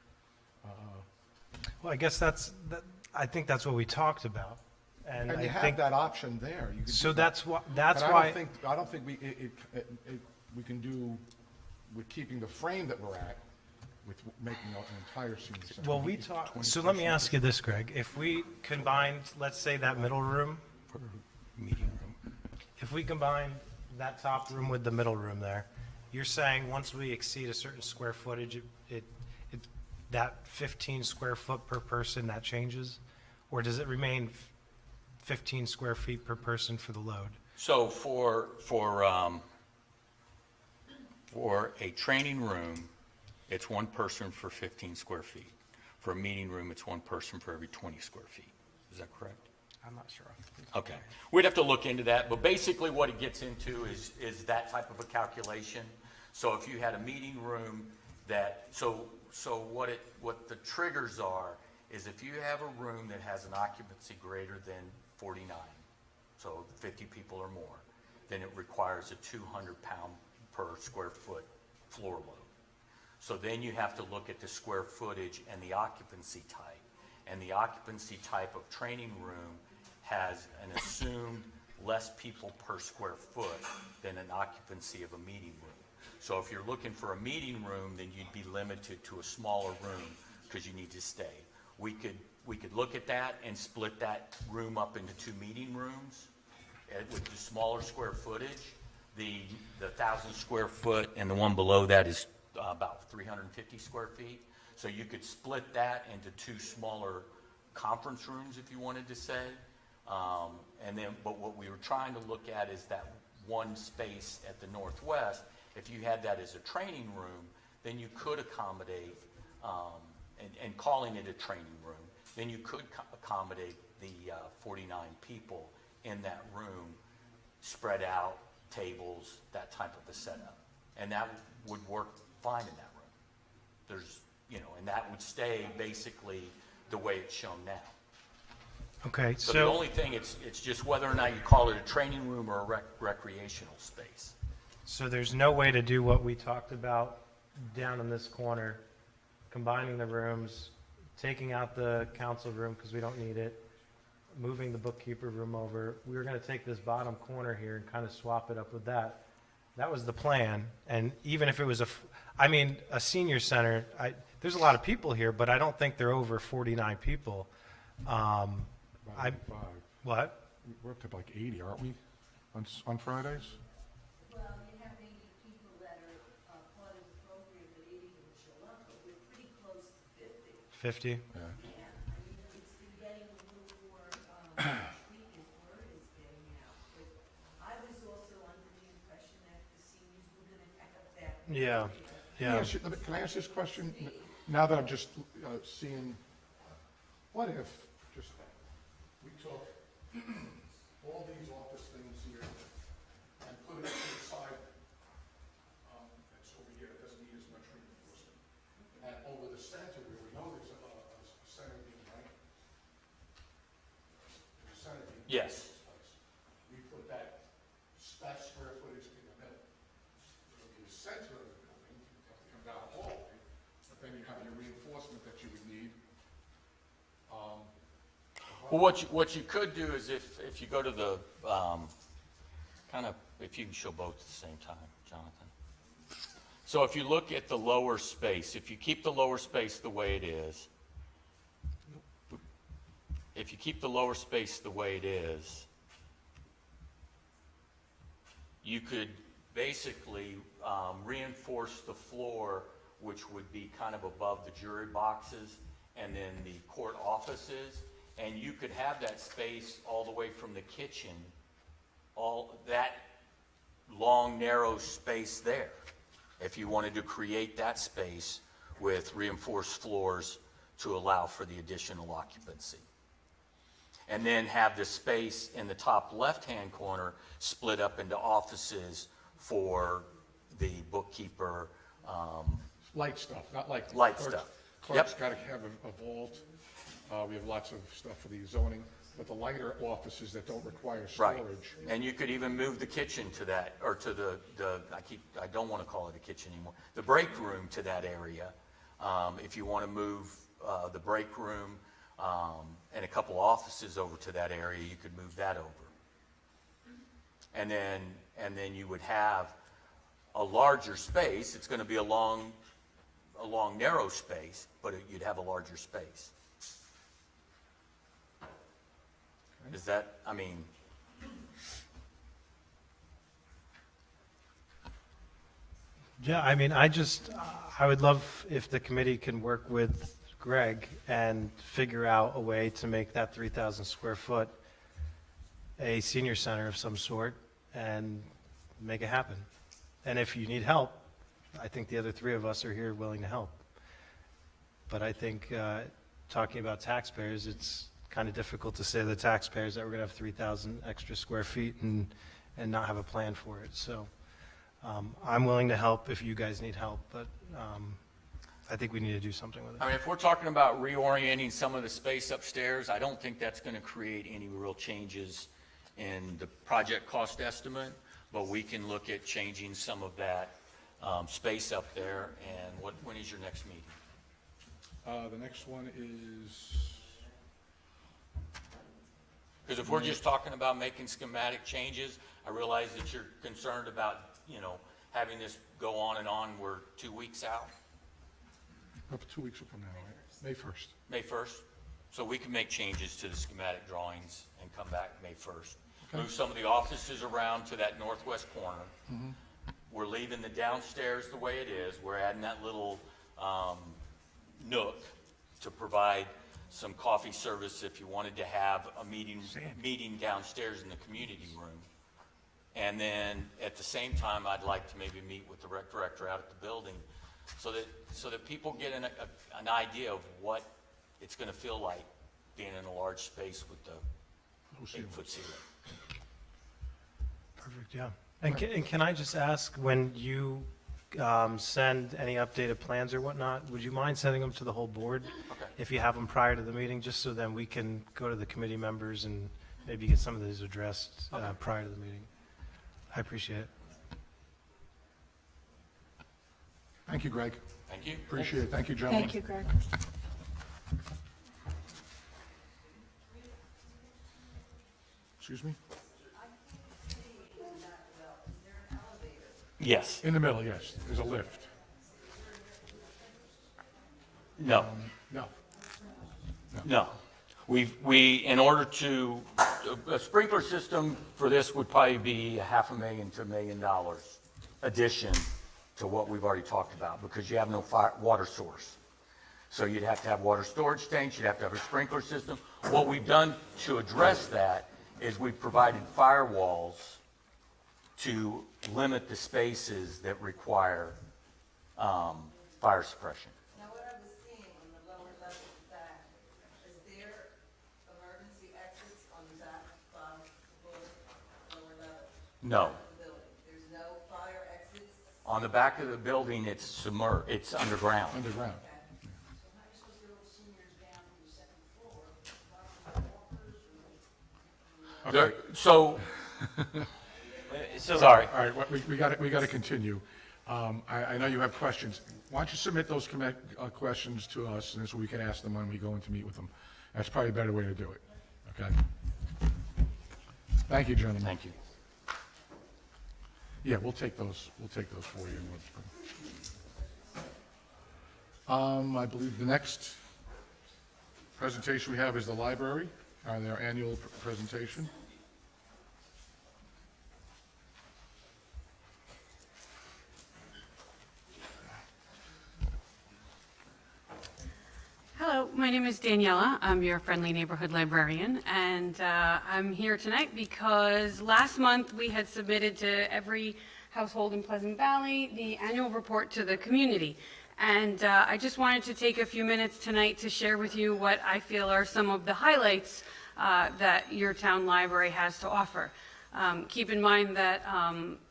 Well, I guess I think that's what we talked about. And And I you have think, that option there. You could so do that. that's But why, I don't think we can do with keeping the frame that we're at, with making an entire senior center. well, we talked, so let me ask you this, Greg. If we combined, let's say that middle room, Meeting room. if we combine that top room with the middle room there, you're saying once we exceed a certain square footage, that 15 square foot per person, that changes? Or does it remain 15 square feet per person for the load? So for a training room, it's one person for 15 square feet. For a meeting room, it's one person for every 20 square feet. Is that correct? I'm not sure. Okay. We'd have to look into that, but basically what it gets into is that type of a calculation. So if you had a meeting room so what the triggers are is if you have a room that has an occupancy greater than 49, so 50 people or more, then it requires a 200-pound per square foot floor load. So then you have to look at the square footage and the occupancy type. And the occupancy type of training room has an assumed less people per square foot than an occupancy of a meeting room. So if you're looking for a meeting room, then you'd be limited to a smaller room because you need to stay. We could look at that and split that room up into 2 meeting rooms with the smaller square footage. The 1,000 square foot and the one below that is about 350 square feet. So you could split that into 2 smaller conference rooms if you wanted to say. But what we were trying to look at is that one space at the northwest. If you had that as a training room, then you could accommodate, and calling it a training room, then you could accommodate the 49 people in that room, spread out, tables, that type of a setup. And that would work fine in that room. And that would stay basically the way it's shown now. Okay, So the only thing, it's just whether or not you call it a training room or a recreational space. So there's no way to do what we talked about down in this corner, combining the rooms, taking out the council room because we don't need it, moving the bookkeeper room over. We were going to take this bottom corner here and kind of swap it up with that. That was the plan. And even if it was a senior center, there's a lot of people here, but I don't think they're over 49 people. About 85. What? We're up to like 80, aren't we, on Fridays? Well, you have 80 people that are part of the program, but 80 will show up, but we're pretty close to 50. 50? Yeah. Yeah, I mean, it's been getting a little more, treatment, word is getting out. But I was also under the impression that the seniors were gonna pack up that. Yeah, yeah. Can I ask this question? Now that I'm just seeing, what if just we took all these office things here and put it to the side that's over here, it doesn't need as much reinforcement. And over the center, where we know there's a center beam, right? There's a center beam. Yes. We put that square footage in the middle. It'll be the center of the building, you have to come down the hallway, but then you have your reinforcement that you would need. Well, what you could do is if you go to the, if you can show both at the same time, Jonathan. So if you look at the lower space, if you keep the lower space the way it is, you could basically reinforce the floor, which would be kind of above the jury boxes and then the court offices. And you could have that space all the way from the kitchen, all that long, narrow space there, if you wanted to create that space with reinforced floors to allow for the additional occupancy. and then have the space in the top left-hand corner split up into offices for the bookkeeper. Light stuff, not like. Light clerks- stuff. Clerks Yep. gotta have a vault. We have lots of stuff for the zoning, but the lighter offices that don't require Right. storage. And you could even move the kitchen to that, or to I don't want to call it a kitchen anymore, the break room to that area. If you want to move the break room and a couple offices over to that area, you could move that over. And then you would have a larger space. It's going to be a long, narrow space, but you'd have a larger space. Is that, I mean, Yeah, I mean, I would love if the committee can work with Greg and figure out a way to make that 3,000 square foot a senior center of some sort and make it happen. And if you need help, I think the other three of us are here willing to help. But I think talking about taxpayers, it's kind of difficult to say to the taxpayers that we're going to have 3,000 extra square feet and not have a plan for it. So I'm willing to help if you guys need help, but I think we need to do something with it. I mean, if we're talking about reorienting some of the space upstairs, I don't think that's going to create any real changes in the project cost estimate, but we can look at changing some of that space up there. And when is your next meeting? The next one is, Because if we're just talking about making schematic changes, I realize that you're concerned about, having this go on and on. We're 2 weeks out, up 2 weeks from now, right? May 1st. May 1st. So we can make changes to the schematic drawings and come back May 1st. Move some of the offices around to that northwest corner. We're leaving the downstairs the way it is. We're adding that little nook to provide some coffee service if you wanted to have a meeting downstairs in the community room. And then at the same time, I'd like to maybe meet with the rec director out at the building so that people get an idea of what it's going to feel like being in a large space with the 8-foot ceiling. Perfect, yeah. And can I just ask, when you send any updated plans or whatnot, would you mind sending them to the whole board? Okay. If you have them prior to the meeting, just so then we can go to the committee members and maybe get some of these addressed prior to the meeting. I appreciate it. Thank you, Greg. Thank you. Appreciate it. Thank you, gentlemen. Thank you, Greg. Excuse me? Yes. In the middle, yes. There's a lift. No. No. No. In order to, a sprinkler system for this would probably be $500,000 to $1 million addition to what we've already talked about, because you have no water source. So you'd have to have water storage tanks, you'd have to have a sprinkler system. What we've done to address that is we've provided firewalls to limit the spaces that require fire suppression. Now, what I was seeing on the lower level of that, is there emergency exits on the back of the lower level? No. Of the building? There's no fire exits? On the back of the building, it's underground. Underground. So how are you supposed to get all the seniors down to the second floor? Sorry. All right, we got to continue. I know you have questions. Why don't you submit those questions to us, and so we can ask them when we go in to meet with them. That's probably a better way to do it, okay? Thank you, gentlemen. Thank you. Yeah, we'll take those for you. I believe the next presentation we have is the library, their annual presentation. Hello, my name is Daniela. I'm your friendly neighborhood librarian, and I'm here tonight because last month we had submitted to every household in Pleasant Valley the annual report to the community. And I just wanted to take a few minutes tonight to share with you what I feel are some of the highlights that your town library has to offer. Keep in mind that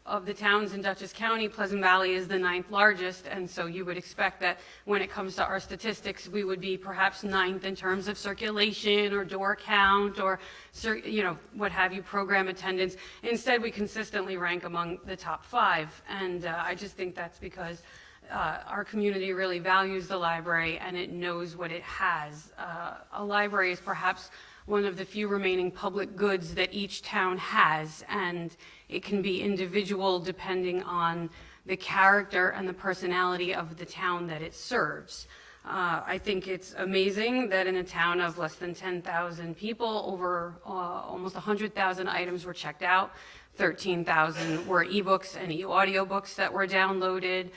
of the towns in Dutchess County, Pleasant Valley is the 9th largest, and so you would expect that when it comes to our statistics, we would be perhaps 9th in terms of circulation or door count or, what have you, program attendance. Instead, we consistently rank among the top 5, and I just think that's because our community really values the library and it knows what it has. A library is perhaps one of the few remaining public goods that each town has, and it can be individual depending on the character and the personality of the town that it serves. I think it's amazing that in a town of less than 10,000 people, over almost 100,000 items were checked out. 13,000 were ebooks and audiobooks that were downloaded,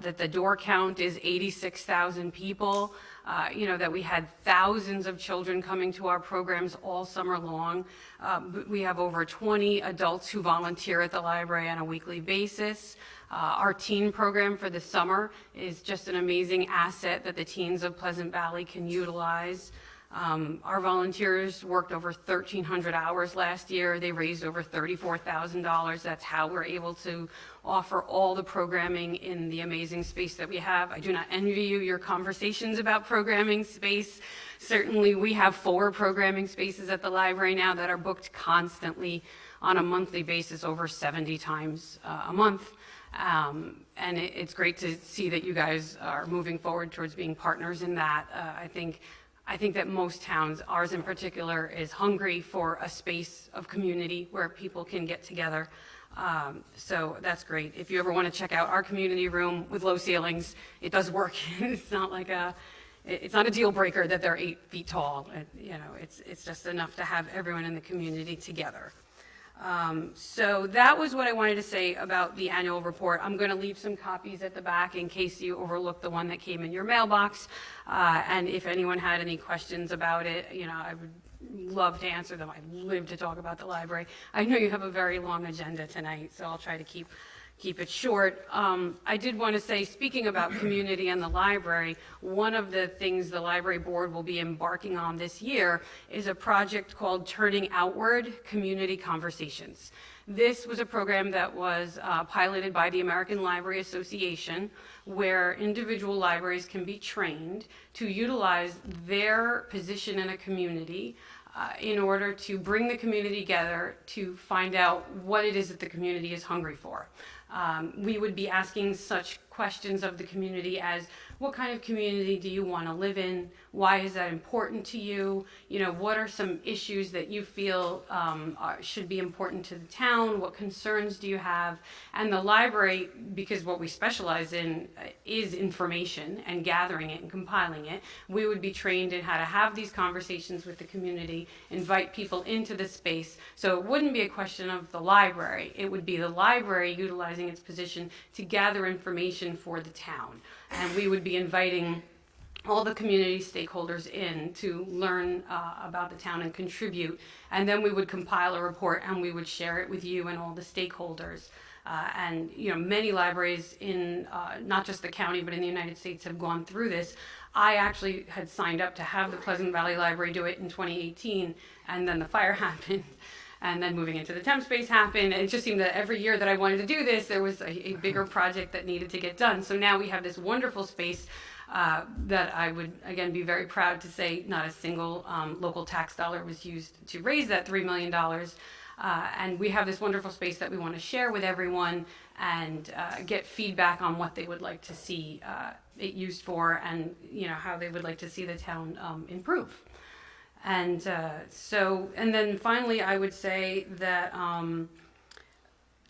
that the door count is 86,000 people, that we had thousands of children coming to our programs all summer long. We have over 20 adults who volunteer at the library on a weekly basis. Our teen program for the summer is just an amazing asset that the teens of Pleasant Valley can utilize. Our volunteers worked over 1,300 hours last year. They raised over $34,000. That's how we're able to offer all the programming in the amazing space that we have. I do not envy you your conversations about programming space. Certainly, we have 4 programming spaces at the library now that are booked constantly on a monthly basis, over 70 times a month. And it's great to see that you guys are moving forward towards being partners in that. I think that most towns, ours in particular, is hungry for a space of community where people can get together. So that's great. If you ever want to check out our community room with low ceilings, it does work. It's not like it's not a deal breaker that they're 8 feet tall. It's just enough to have everyone in the community together. So that was what I wanted to say about the annual report. I'm going to leave some copies at the back in case you overlooked the one that came in your mailbox. And if anyone had any questions about it, I would love to answer them. I live to talk about the library. I know you have a very long agenda tonight, so I'll try to keep it short. I did want to say, speaking about community and the library, one of the things the library board will be embarking on this year is a project called Turning Outward Community Conversations. This was a program that was piloted by the American Library Association, where individual libraries can be trained to utilize their position in a community in order to bring the community together to find out what it is that the community is hungry for. We would be asking such questions of the community as, what kind of community do you want to live in? Why is that important to you? What are some issues that you feel should be important to the town? What concerns do you have? And the library, because what we specialize in is information and gathering it and compiling it, we would be trained in how to have these conversations with the community, invite people into the space. So it wouldn't be a question of the library. It would be the library utilizing its position to gather information for the town. And we would be inviting all the community stakeholders in to learn about the town and contribute. And then we would compile a report and we would share it with you and all the stakeholders. Many libraries in not just the county, but in the United States have gone through this. I actually had signed up to have the Pleasant Valley Library do it in 2018, and then the fire happened. And then moving into the temp space happened. And it just seemed that every year that I wanted to do this, there was a bigger project that needed to get done. So now we have this wonderful space that I would, again, be very proud to say not a single local tax dollar was used to raise that $3 million. And we have this wonderful space that we want to share with everyone and get feedback on what they would like to see it used for, and how they would like to see the town improve. And then finally, I would say that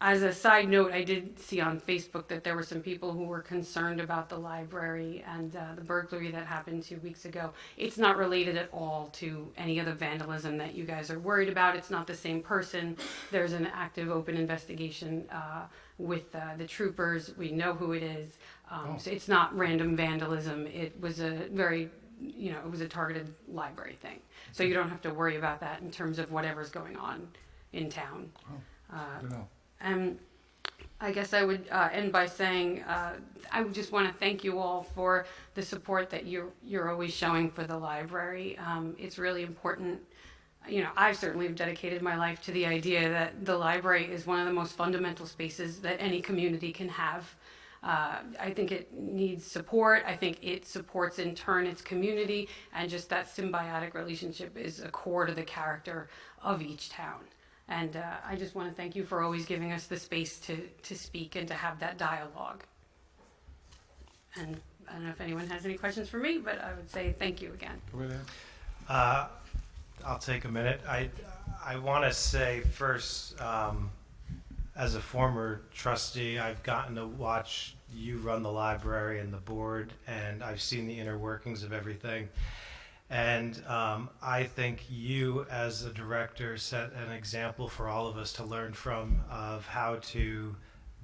as a side note, I did see on Facebook that there were some people who were concerned about the library and the burglary that happened 2 weeks ago. It's not related at all to any of the vandalism that you guys are worried about. It's not the same person. There's an active open investigation with the troopers. We know who it is. So it's not random vandalism. It was a very it was a targeted library thing. So you don't have to worry about that in terms of whatever's going on in town. And I guess I would end by saying I would just want to thank you all for the support that you're always showing for the library. It's really important I certainly have dedicated my life to the idea that the library is one of the most fundamental spaces that any community can have. I think it needs support. I think it supports in turn its community, and just that symbiotic relationship is a core to the character of each town. And I just want to thank you for always giving us the space to speak and to have that dialogue. And I don't know if anyone has any questions for me, but I would say thank you again. Over there. I'll take a minute. I want to say first, as a former trustee, I've gotten to watch you run the library and the board, and I've seen the inner workings of everything. And I think you, as a director, set an example for all of us to learn from of how to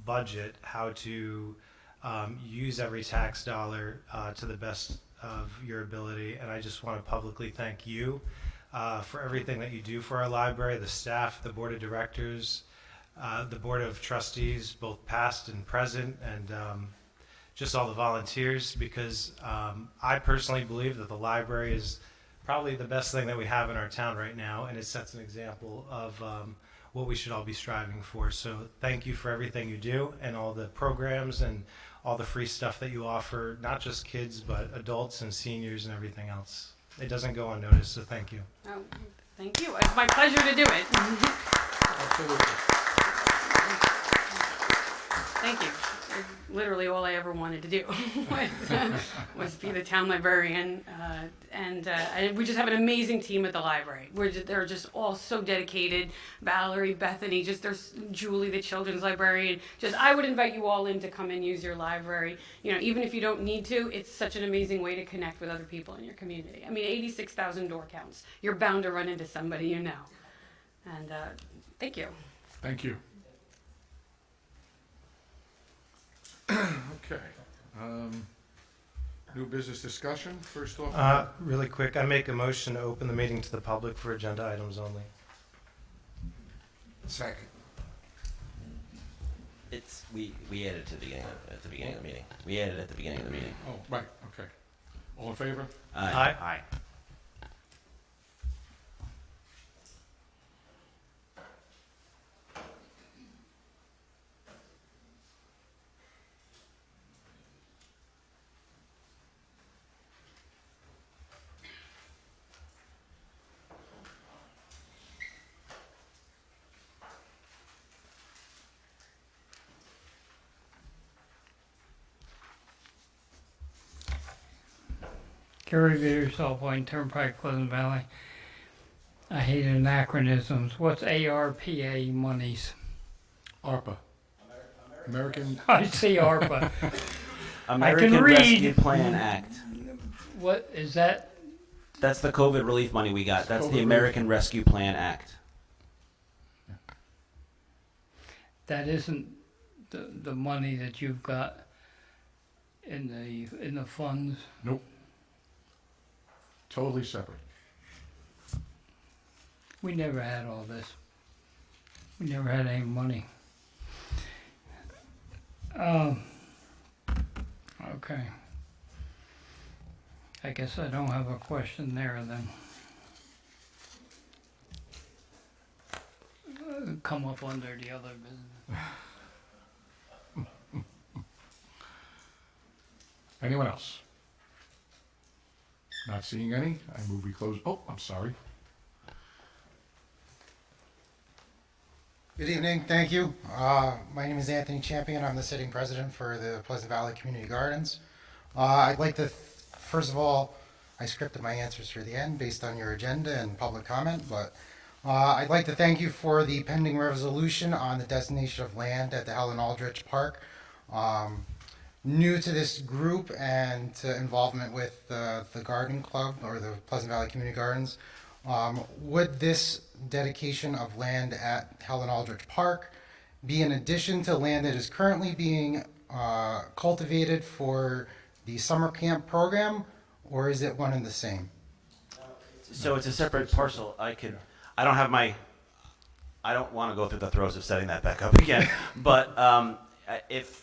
budget, how to use every tax dollar to the best of your ability. And I just want to publicly thank you for everything that you do for our library, the staff, the board of directors, the board of trustees, both past and present, and just all the volunteers, because I personally believe that the library is probably the best thing that we have in our town right now, and it sets an example of what we should all be striving for. So thank you for everything you do and all the programs and all the free stuff that you offer, not just kids, but adults and seniors and everything else. It doesn't go unnoticed, so thank you. Oh, thank you. It's my pleasure to do it. Absolutely. Thank you. It's literally all I ever wanted to do was be the town librarian, and we just have an amazing team at the library. They're just all so dedicated. Valerie, Bethany, there's Julie, the children's librarian. I would invite you all in to come and use your library. Even if you don't need to, it's such an amazing way to connect with other people in your community. I mean, 86,000 door counts. You're bound to run into somebody you know. And thank you. Thank you. Okay. New business discussion, first off. Really quick, I make a motion to open the meeting to the public for agenda items only. Second. We added it to the beginning of the meeting. We added it at the beginning of the meeting. Oh, right, okay. All in favor? Aye. Gary Vitter, Salt Point Turnpike, Pleasant Valley. I hate anachronisms. What's ARPA monies? ARPA. American. I see ARPA. American I can read. Rescue Plan Act. What is that? That's the COVID relief money we got. That's COVID the American Rescue Plan Act. That isn't the money that you've got in the funds. Nope. Totally separate. We never had all this. We never had any money. Okay. I guess I don't have a question there then. Come up under the other business. Anyone else? Not seeing any. I move we close. Oh, I'm sorry. Good evening, thank you. My name is Anthony Champion. I'm the sitting president for the Pleasant Valley Community Gardens. I'd like to, first of all, I scripted my answers for the end based on your agenda and public comment, but I'd like to thank you for the pending resolution on the designation of land at the Helen Aldrich Park. New to this group and to involvement with the garden club or the Pleasant Valley Community Gardens, would this dedication of land at Helen Aldrich Park be in addition to land that is currently being cultivated for the summer camp program, or is it one and the same? So it's a separate parcel. I don't want to go through the throes of setting that back up again, but if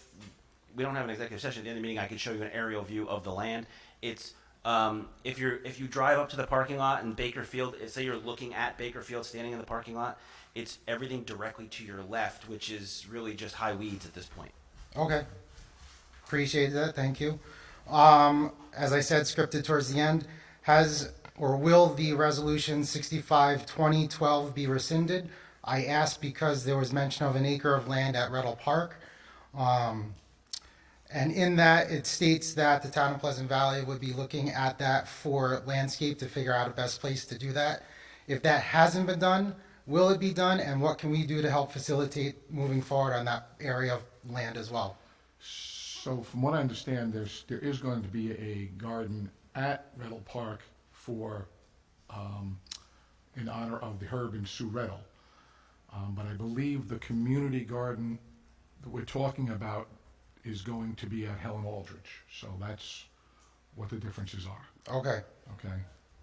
we don't have an executive session at the end of the meeting, I can show you an aerial view of the land. It's If you drive up to the parking lot in Bakerfield, say you're looking at Bakerfield, standing in the parking lot, it's everything directly to your left, which is really just high weeds at this point. Okay. Appreciate that. Thank you. As I said, scripted towards the end, has or will the resolution 65-2012 be rescinded? I asked because there was mention of an acre of land at Rettle Park. And in that, it states that the town of Pleasant Valley would be looking at that for landscape to figure out a best place to do that. If that hasn't been done, will it be done? And what can we do to help facilitate moving forward on that area of land as well? So from what I understand, there is going to be a garden at Rettle Park for, in honor of the Herb and Sue Rettle. But I believe the community garden that we're talking about is going to be at Helen Aldrich. So that's what the differences are. Okay. Okay.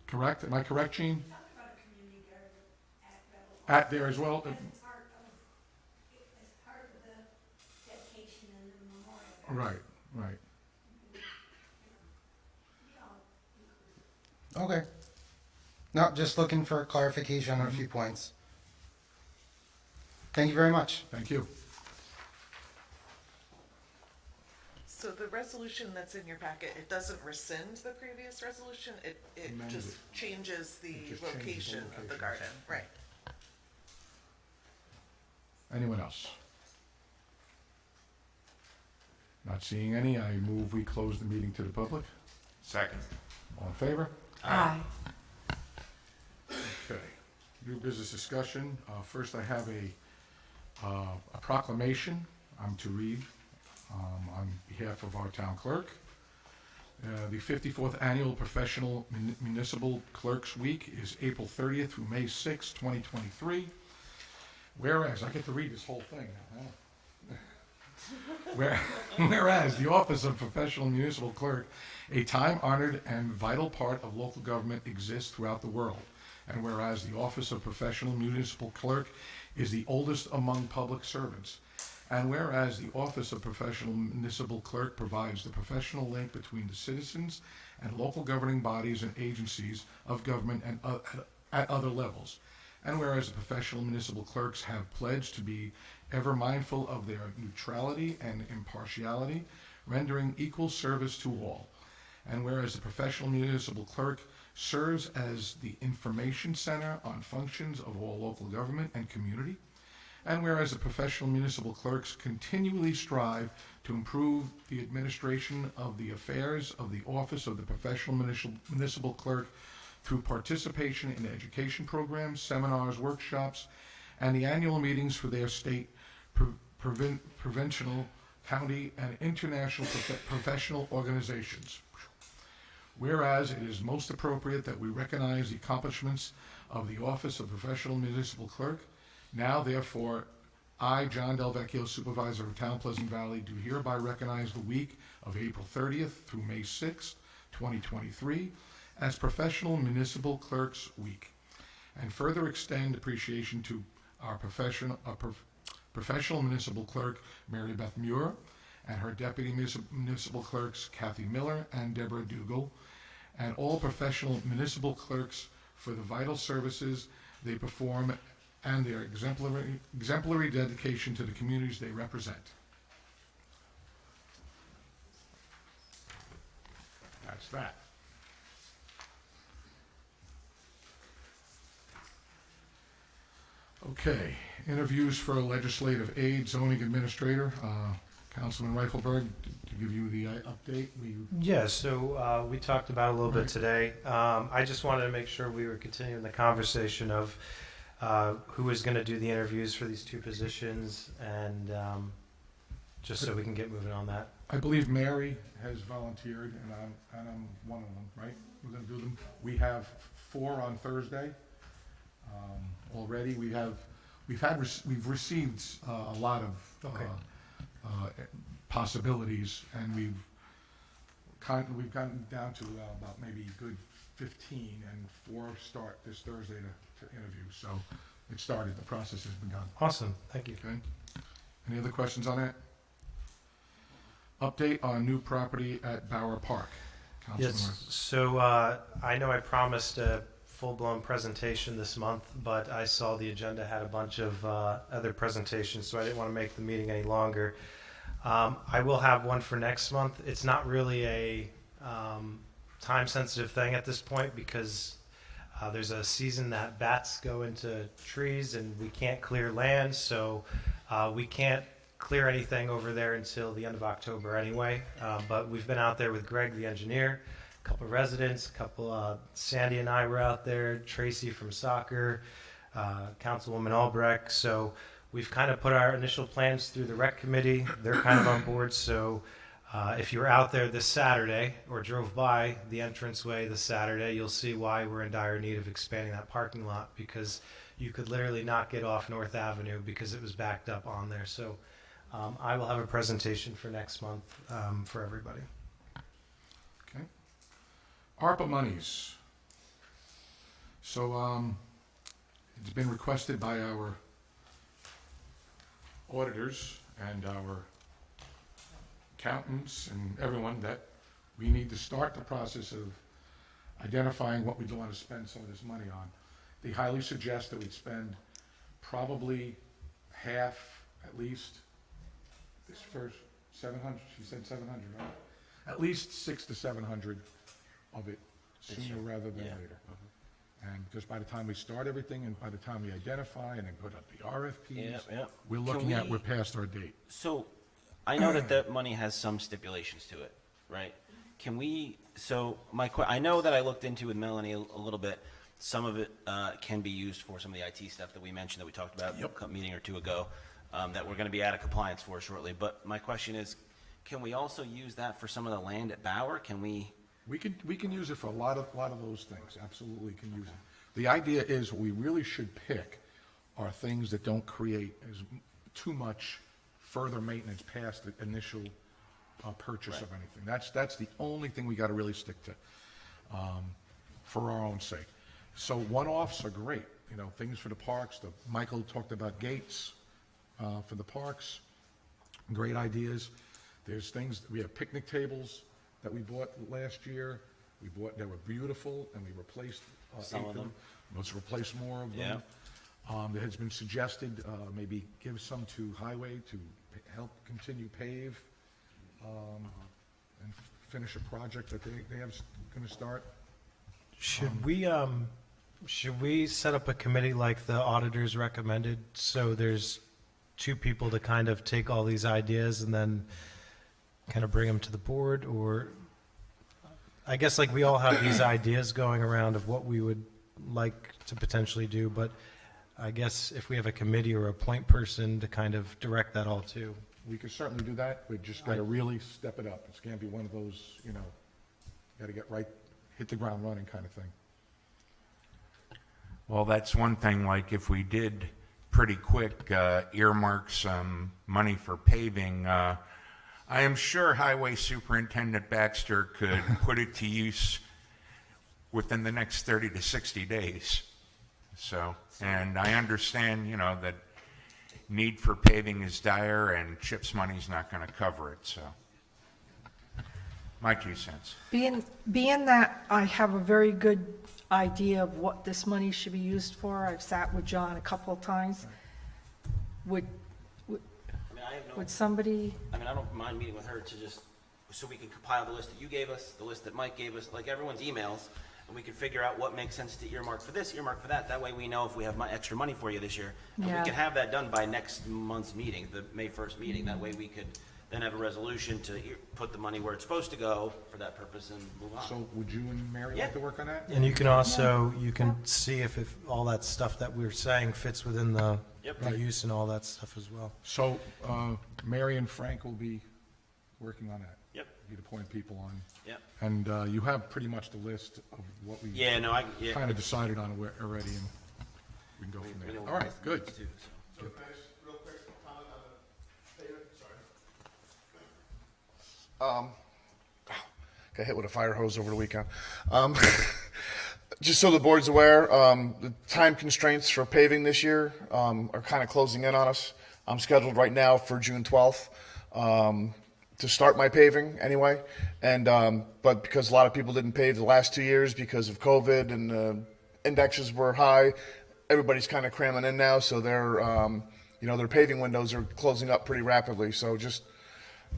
Correct? Am I correct, Gene? Talk about a community garden at Rebel. At there as well? As part of the dedication and the memorial. Right, right. Okay. No, just looking for clarification on a few points. Thank you very much. Thank you. So the resolution that's in your packet, it doesn't rescind the previous resolution, it Amends just it. changes the It just changes the location of the location. garden, right? Anyone else? Not seeing any, I move we close the meeting to the public. Second. All in favor? Aye. Okay. New business discussion. First, I have a proclamation I'm to read on behalf of our town clerk. The 54th Annual Professional Municipal Clerks Week is April 30th through May 6th, 2023. Whereas, I get to read this whole thing now, huh? Whereas the office of professional municipal clerk, a time-honored and vital part of local government, exists throughout the world. And whereas the office of professional municipal clerk is the oldest among public servants. And whereas the office of professional municipal clerk provides the professional link between the citizens and local governing bodies and agencies of government and at other levels. And whereas the professional municipal clerks have pledged to be ever mindful of their neutrality and impartiality, rendering equal service to all. And whereas the professional municipal clerk serves as the information center on functions of all local government and community. And whereas the professional municipal clerks continually strive to improve the administration of the affairs of the office of the professional municipal clerk through participation in education programs, seminars, workshops, and the annual meetings for their state, provincial, county, and international professional organizations. Whereas it is most appropriate that we recognize the accomplishments of the office of professional municipal clerk. Now, therefore, I, John Del Vecchio, Supervisor of Town Pleasant Valley, do hereby recognize the week of April 30th through May 6th, 2023, as Professional Municipal Clerks Week, and further extend appreciation to our professional municipal clerk, Mary Beth Muir, and her deputy municipal clerks, Kathy Miller and Deborah Dugal, and all professional municipal clerks for the vital services they perform and their exemplary dedication to the communities they represent. That's that. Okay, interviews for legislative aid, zoning administrator, Councilman Reiffelberg, to give you the update. Yeah, so we talked about it a little bit today. I just wanted to make sure we were continuing the conversation of who is going to do the interviews for these two positions, and just so we can get moving on that. I believe Mary has volunteered, and I'm one of them, right? We're going to do them. We have 4 on Thursday already. We've received a lot of possibilities, and we've gotten down to about maybe good 15, and 4 start this Thursday to interview. So it started. The process has begun. Awesome. Thank you. Okay. Any other questions on that? Update on new property at Bower Park. Councilman Yes, Murphy. so I know I promised a full-blown presentation this month, but I saw the agenda had a bunch of other presentations, so I didn't want to make the meeting any longer. I will have one for next month. It's not really a time-sensitive thing at this point because there's a season that bats go into trees and we can't clear land, so we can't clear anything over there until the end of October anyway. But we've been out there with Greg, the engineer, a couple of residents, Sandy and I were out there, Tracy from soccer, Councilwoman Albrecht. So we've kind of put our initial plans through the rec committee. They're kind of on board. So if you were out there this Saturday or drove by the entranceway this Saturday, you'll see why we're in dire need of expanding that parking lot, because you could literally not get off North Avenue because it was backed up on there. So I will have a presentation for next month for everybody. Okay. ARPA monies. So it's been requested by our auditors and our accountants and everyone that we need to start the process of identifying what we want to spend some of this money on. They highly suggest that we spend probably half, at least, this first 700, she said 700, right? At least 600 to 700 of it sooner rather than later. And just by the time we start everything and by the time we identify and then put up the RFPs, we're looking at, we're past our date. So, I know that that money has some stipulations to it, right? Can we, so I know that I looked into with Melanie a little bit, some of it can be used for some of the IT stuff that we mentioned, that we talked about a meeting or two ago, that we're gonna be out of compliance for shortly. But my question is, can we also use that for some of the land at Bauer? Can we? We can use it for a lot of those things, absolutely can use it. The idea is what we really should pick are things that don't create too much further maintenance past the initial purchase of anything. That's the only thing we gotta really stick to, for our own sake. So one-offs are great, you know, things for the parks. Michael talked about gates for the parks, great ideas. There's things, we have picnic tables that we bought last year. We bought, they were beautiful, and we replaced Some of them. Let's replace more of them. It has been suggested, maybe give some to Highway to help continue pave, and finish a project that they have gonna start. Should we set up a committee like the auditors recommended, so there's two people to kind of take all these ideas and then kind of bring them to the board? Or I guess like we all have these ideas going around of what we would like to potentially do, but I guess if we have a committee or a point person to kind of direct that all too. We could certainly do that. We just gotta really step it up. It's gonna be one of those, you know, gotta get right, hit the ground running kind of thing. Well, that's one thing, like if we did pretty quick earmark some money for paving, I am sure Highway Superintendent Baxter could put it to use within the next 30 to 60 days. So, and I understand, you know, that need for paving is dire and CHIPS money's not going to cover it, so. My 2 cents. Being that I have a very good idea of what this money should be used for, I've sat with John a couple of times, would somebody, I mean, I don't mind meeting with her to just, so we can compile the list that you gave us, the list that Mike gave us, like everyone's emails, and we can figure out what makes sense to earmark for this, earmark for that. That way we know if we have extra money for you this year. And we Yeah. can have that done by next month's meeting, the May 1st meeting. That way we could then have a resolution to put the money where it's supposed to go for that purpose and move on. So would you and Mary like to work on that? And you can also, you can see if all that stuff that we were saying fits within the use and all that stuff as well. So, Mary and Frank will be working on that. Yep. Be the point people on. Yep. And you have pretty much the list of what we Yeah, no, yeah. kind of decided on already, and we can go from there. All right, good. Too, so. Real quick comment on the payment, Got hit with a fire hose over the weekend. Just so the board's aware, the time constraints for paving this year are kind of closing in on us. I'm scheduled right now for June 12th to start my paving anyway. And, but because a lot of people didn't pave the last 2 years because of COVID and indexes were high, everybody's kind of cramming in now. So they're, their paving windows are closing up pretty rapidly. So just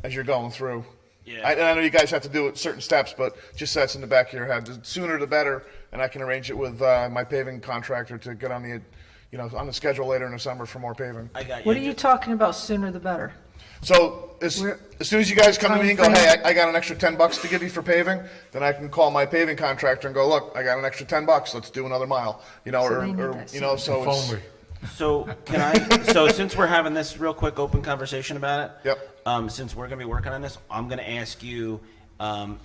as you're going through. Yeah. And I know you guys have to do it certain steps, but just so that's in the back of your head. The sooner the better, and I can arrange it with my paving contractor to get on on the schedule later in the summer for more paving. I got you. What are you talking about, sooner the better? So as soon as you guys come to me and go, hey, I got an extra $10 to give you for paving, then I can call my paving contractor and go, look, I got an extra $10. Let's do another mile. So it's. So so since we're having this real quick open conversation about it. Yep. Since we're gonna be working on this, I'm gonna ask you,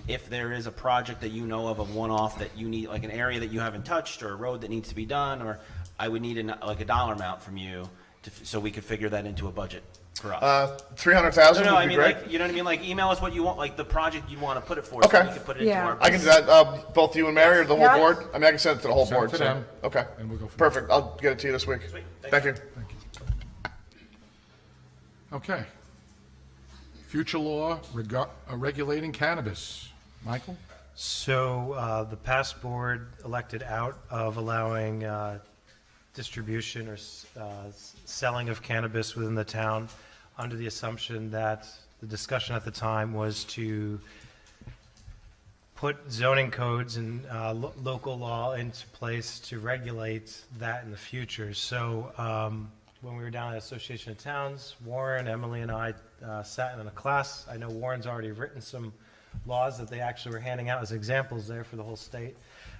if there is a project that you know of, a one-off that you need, like an area that you haven't touched or a road that needs to be done, or I would need a dollar amount from you so we could figure that into a budget for us. 300,000 No, would I be mean, great. like, you know what I mean? Like, email us what you want, like the project you want to put it for, so Okay. we can put it into Yeah. our. I can do that. Both you and Mary or the whole Yeah. board? I mean, I can send it to the whole Send it board. to so- them, Okay. and we'll go from there. Perfect. I'll get it to you this week. Sweet. Thank you. Okay. Future law regulating cannabis. Michael? So the past board elected out of allowing distribution or selling of cannabis within the town under the assumption that the discussion at the time was to put zoning codes and local law into place to regulate that in the future. So when we were down at Association of Towns, Warren, Emily, and I sat in a class. I know Warren's already written some laws that they actually were handing out as examples there for the whole state.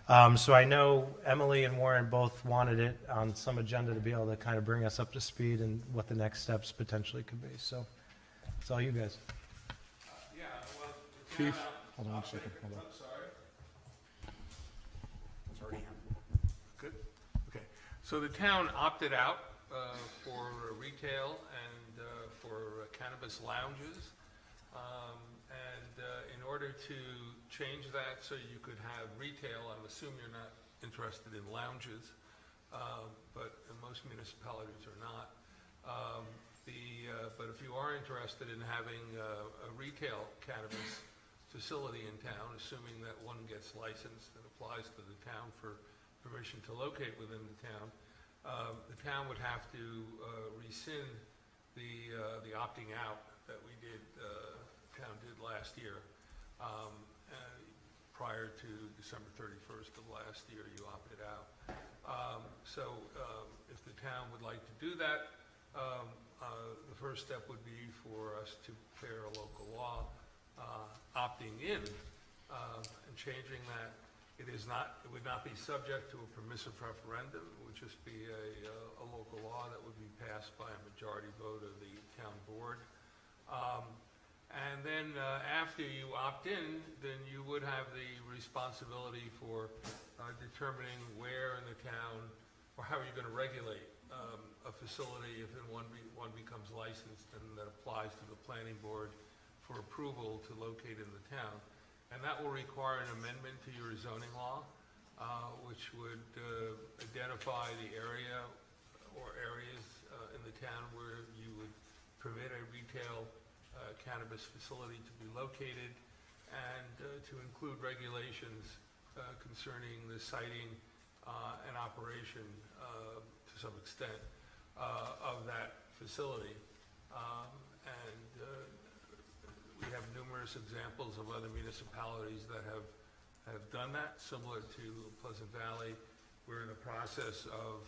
So I know Emily and Warren both wanted it on some agenda to be able to kind of bring us up to speed and what the next steps potentially could be. So it's all you guys. Chief? Hold on one second. Hold on. Good. Okay. So the town opted out for retail and for cannabis lounges. In order to change that so you could have retail, I'm assuming you're not interested in lounges, but most municipalities are not. But if you are interested in having a retail cannabis facility in town, assuming that one gets licensed and applies to the town for permission to locate within the town would have to rescind the opting out that town did last year. Prior to December 31st of last year, you opted out. If the town would like to do that, the first step would be for us to prepare a local law opting in and changing that. It would not be subject to a permissive referendum. It would just be a local law that would be passed by a majority vote of the town board. And then after you opt in, then you would have the responsibility for determining where in the town, or how are you going to regulate a facility if one becomes licensed and that applies to the planning board for approval to locate in the town. And that will require an amendment to your zoning law, which would identify the area or areas in the town where you would permit a retail cannabis facility to be located, and to include regulations concerning the siting and operation to some extent of that facility. We have numerous examples of other municipalities that have done that, similar to Pleasant Valley. We're in the process of,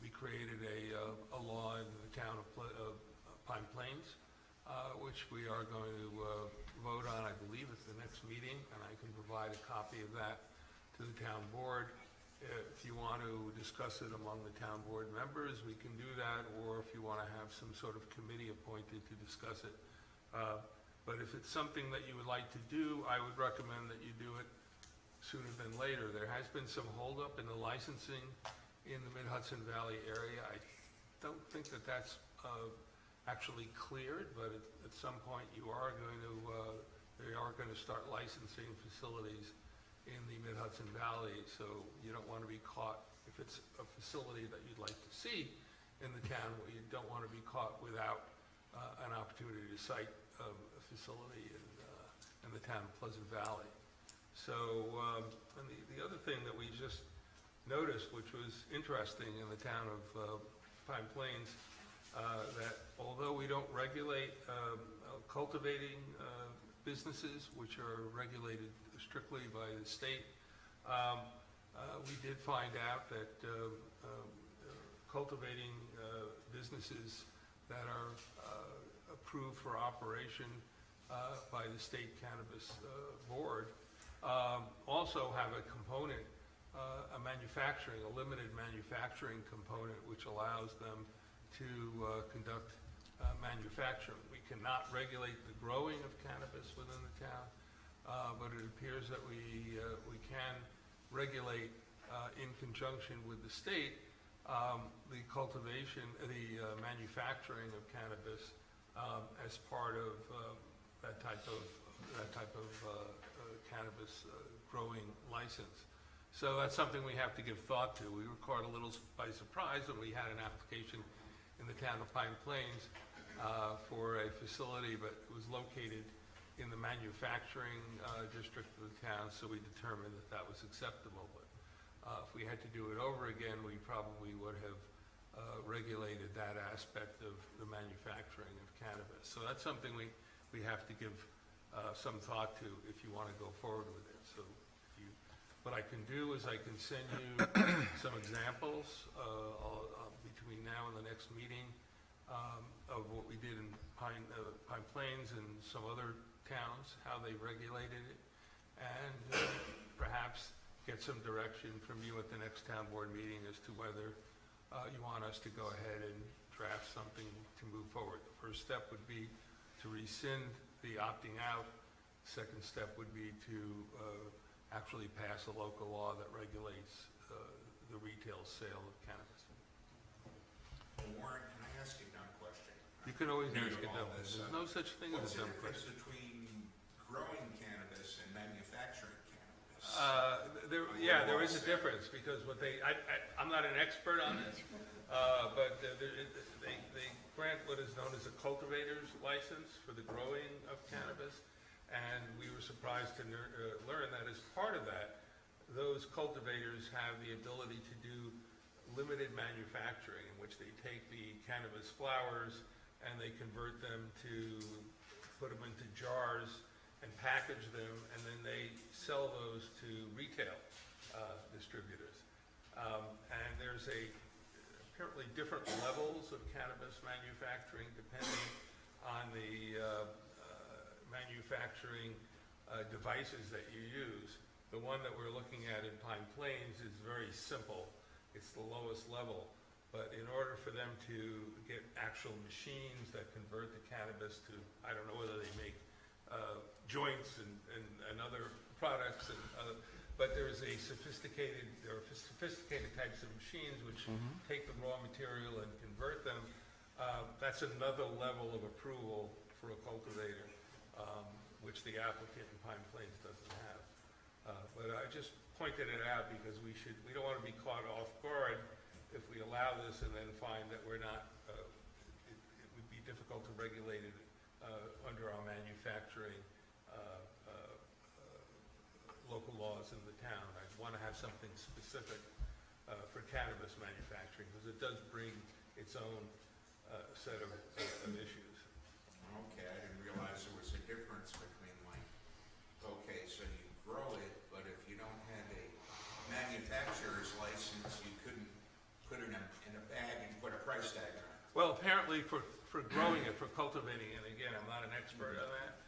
we created a law in the town of Pine Plains, which we are going to vote on, I believe, at the next meeting, and I can provide a copy of that to the town board. If you want to discuss it among the town board members, we can do that, or if you want to have some sort of committee appointed to discuss it. But if it's something that you would like to do, I would recommend that you do it sooner than later. There has been some holdup in the licensing in the Mid-Hudson Valley area. I don't think that that's actually cleared, but at some point they are going to start licensing facilities in the Mid-Hudson Valley, so you don't want to be caught, if it's a facility that you'd like to see in the town, you don't want to be caught without an opportunity to cite facility in the town of Pleasant Valley. So, and the other thing that we just noticed, which was interesting in the town of Pine Plains, that although we don't regulate cultivating businesses, which are regulated strictly by the state, we did find out that cultivating businesses that are approved for operation by the State Cannabis Board also have a component, a limited manufacturing component, which allows them to conduct manufacturing. We cannot regulate the growing of cannabis within the town, but it appears that we can regulate in conjunction with the state the cultivation, the manufacturing of cannabis as part of that type of cannabis growing license. So that's something we have to give thought to. We were caught a little by surprise when we had an application in the town of Pine Plains for a facility, but it was located in the manufacturing district of the town, so we determined that that was acceptable. But if we had to do it over again, we probably would have regulated that aspect of the manufacturing of cannabis. So that's something we have to give some thought to if you want to go forward with it. So what I can do is I can send you some examples between now and the next meeting of what we did in Pine Plains and some other towns, how they regulated it, and perhaps get some direction from you at the next town board meeting as to whether you want us to go ahead and draft something to move forward. The first step would be to rescind the opting out. Second step would be to actually pass a local law that regulates the retail sale of cannabis. Warren, can I ask you a dumb question? You can always ask a dumb This, question. There's no such thing as a dumb What's question. the difference between growing cannabis and manufacturing cannabis? There is a difference, because I'm not an expert on this, but they grant what is known as a cultivator's license for the growing of cannabis, and we were surprised to learn that as part of that, those cultivators have the ability to do limited manufacturing, in which they take the cannabis flowers and they convert them to put them into jars and package them, and then they sell those to retail distributors. And there's apparently different levels of cannabis manufacturing depending on the manufacturing devices that you use. The one that we're looking at in Pine Plains is very simple. It's the lowest level. But in order for them to get actual machines that convert the cannabis to, I don't know whether they make joints and other products, but there are sophisticated types of machines which take the raw material and convert them. That's another level of approval for a cultivator, which the applicant in Pine Plains doesn't have. But I just pointed it out because we don't want to be caught off guard if we allow this and then find that we're not, it would be difficult to regulate it under our manufacturing local laws in the town. I want to have something specific for cannabis manufacturing, because it does bring its own set of issues. Okay, I didn't realize there was a difference between so you grow it, but if you don't have a manufacturer's license, you couldn't put it in a bag and put a price tag on it. Well, apparently for growing it, for cultivating it, again, I'm not an expert on that,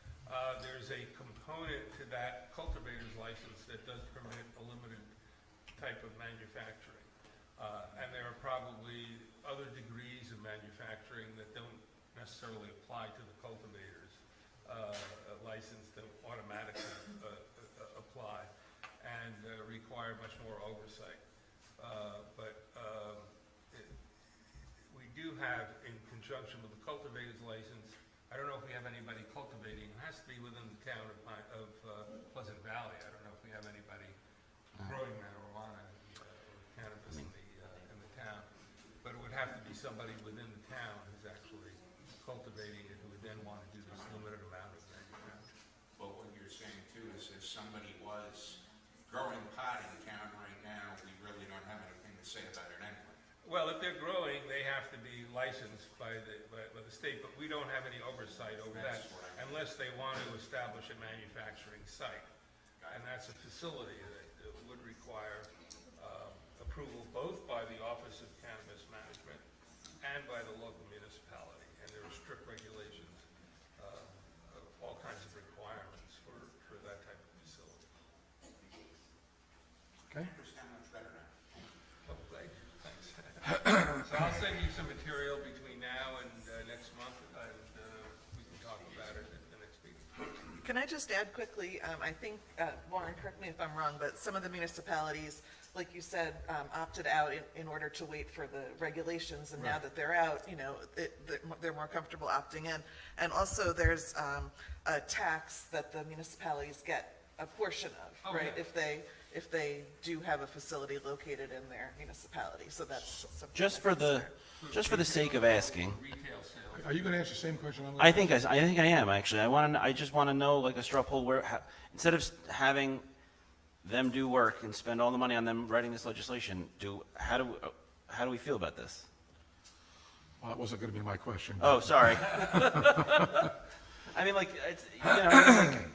there's a component to that cultivator's license that does permit a limited type of manufacturing. And there are probably other degrees of manufacturing that don't necessarily apply to the cultivator's license that automatically apply and require much more oversight. We do have, in conjunction with the cultivator's license, I don't know if we have anybody cultivating. It has to be within the town of Pleasant Valley. I don't know if we have anybody growing marijuana or cannabis in the town. But it would have to be somebody within the town who's actually cultivating it, who would then want to do this limited if somebody was growing pot in town right now, we really don't have anything to say about it anyway. Well, if they're growing, they have to be licensed by the state, but we don't have any oversight over that That's what I mean. unless they want to establish a manufacturing site. And that's a facility that would require approval both by the Office of Cannabis Management and by the local municipality. And there are strict regulations, all kinds of requirements for that type of facility. Okay? Understand much better now. Oh, thank you, thanks. So I'll send you some material between now and next month, and we can talk about it at the next meeting. Can I just add quickly, I think, Warren, correct me if I'm wrong, but some of the municipalities, like you said, opted out in order to wait for the regulations, and now that they're out, you know, they're more comfortable opting in. And also, there's a tax that the municipalities get a portion of, Oh, right? yeah. If they do have a facility located in their municipality, so that's something. Just that for the, consider. just for the sake of asking, Retail sales. Are you gonna ask the same question? I think I am actually. I just want to know, like a straw poll, where instead of having them do work and spend all the money on them writing this legislation, how do we feel about this? Well, that wasn't gonna be my question. Oh, sorry. I mean, like, it's, you know, it's like,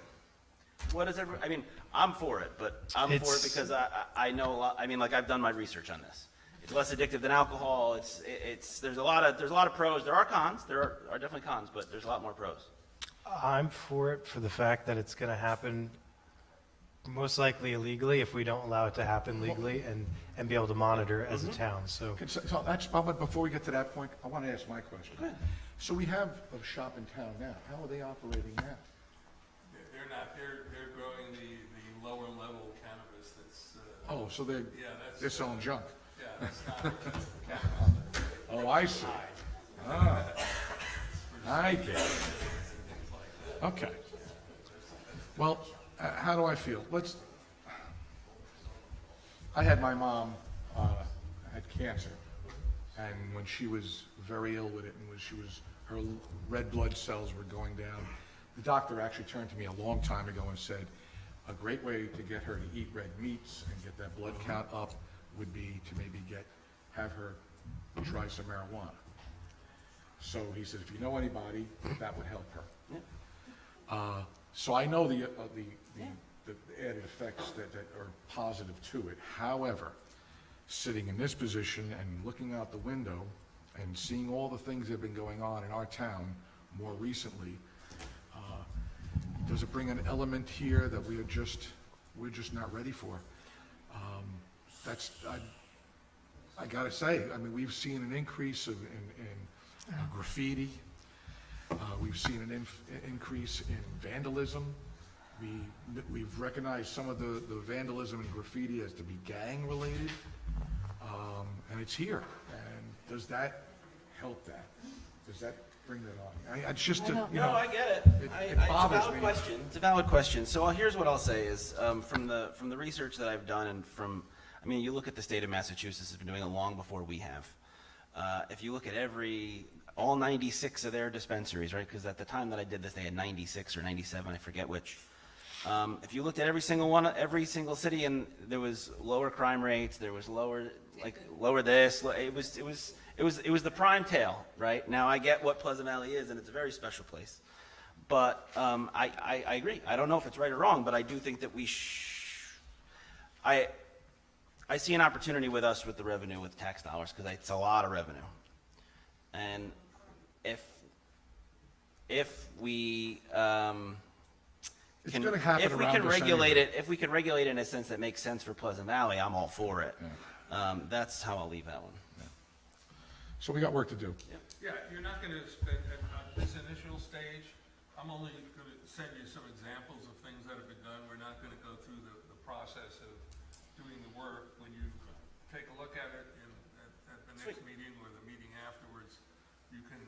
what is every? I mean, I'm for it, but I'm for it It's- because I know a lot. I mean, like, I've done my research on this. It's less addictive than alcohol. There's a lot of pros. There are cons. There are definitely cons, but there's a lot more pros. I'm for it for the fact that it's going to happen most likely illegally if we don't allow it to happen legally and be able to monitor as a town. So So that's, but before we get to that point, I wanna ask my question. So we have a shop in town now. How are they operating now? They're not, they're growing the lower level cannabis that's, Oh, so they're, yeah, that's. they're selling junk. Yeah, that's not cannabis. Oh, I see. Ah, I get it. Okay. Well, how do I feel? I had my mom, had cancer, and when she was very ill with it, and when her red blood cells were going down, the doctor actually turned to me a long time ago and said, a great way to get her to eat red meats and get that blood count up would be to maybe have her try some marijuana. So he said, if you know anybody, that would help her. So I know the added effects that are positive to it. However, sitting in this position and looking out the window and seeing all the things that have been going on in our town more recently, does it bring an element here that we're just not ready for? I gotta say, I mean, we've seen an increase in graffiti. We've seen an increase in vandalism. We've recognized some of the vandalism and graffiti as to be gang-related, and it's here. And does that help that? Does that bring that on? It's just, No, I get it. it It's a bothers valid me. question. It's a valid question. So here's what I'll say is, from the research that I've done and I mean, you look at the state of Massachusetts has been doing it long before we have. If you look at all 96 of their dispensaries, right? Because at the time that I did this, they had 96 or 97, I forget which. If you looked at every single city, and there was lower crime rates, there was lower this. It was the prime tail, right? Now I get what Pleasant Valley is, and it's a very special place. But I agree. I don't know if it's right or wrong, but I do think that I see an opportunity with us with the revenue, with tax dollars, because it's a lot of revenue. And if we It's gonna happen if we around can us regulate anyway. it, if we can regulate it in a sense that makes sense for Pleasant Valley, I'm all for it. That's how I'll leave that one. So we got work to do. Yeah, you're not gonna spend, at this initial stage, I'm only gonna send you some examples of things that have been done. We're not gonna go through the process of doing the work. When you take a look at it at the next meeting or the meeting afterwards, you can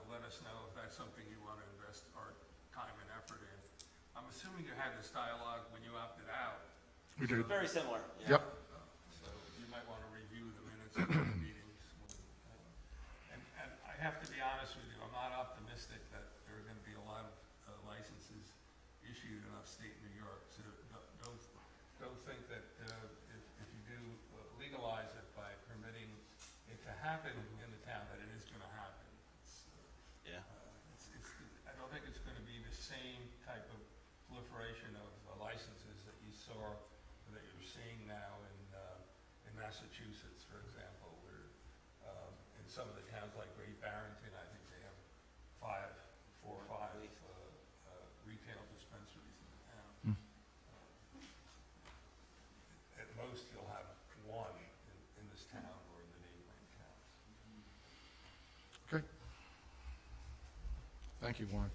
let us know if that's something you wanna invest our time and effort in. I'm assuming you had this dialogue when you opted out. We did. Very similar. Yep. So you might wanna review the minutes of those meetings. And I have to be honest with you, I'm not optimistic that there are gonna be a lot of licenses issued in upstate New York. So Massachusetts, for example, where in some of the towns like Great Barrington, I think they have 4 or 5 retail dispensaries in the town. At most, you'll have 1 in this town or in the neighboring towns. Okay. Thank you, Warren.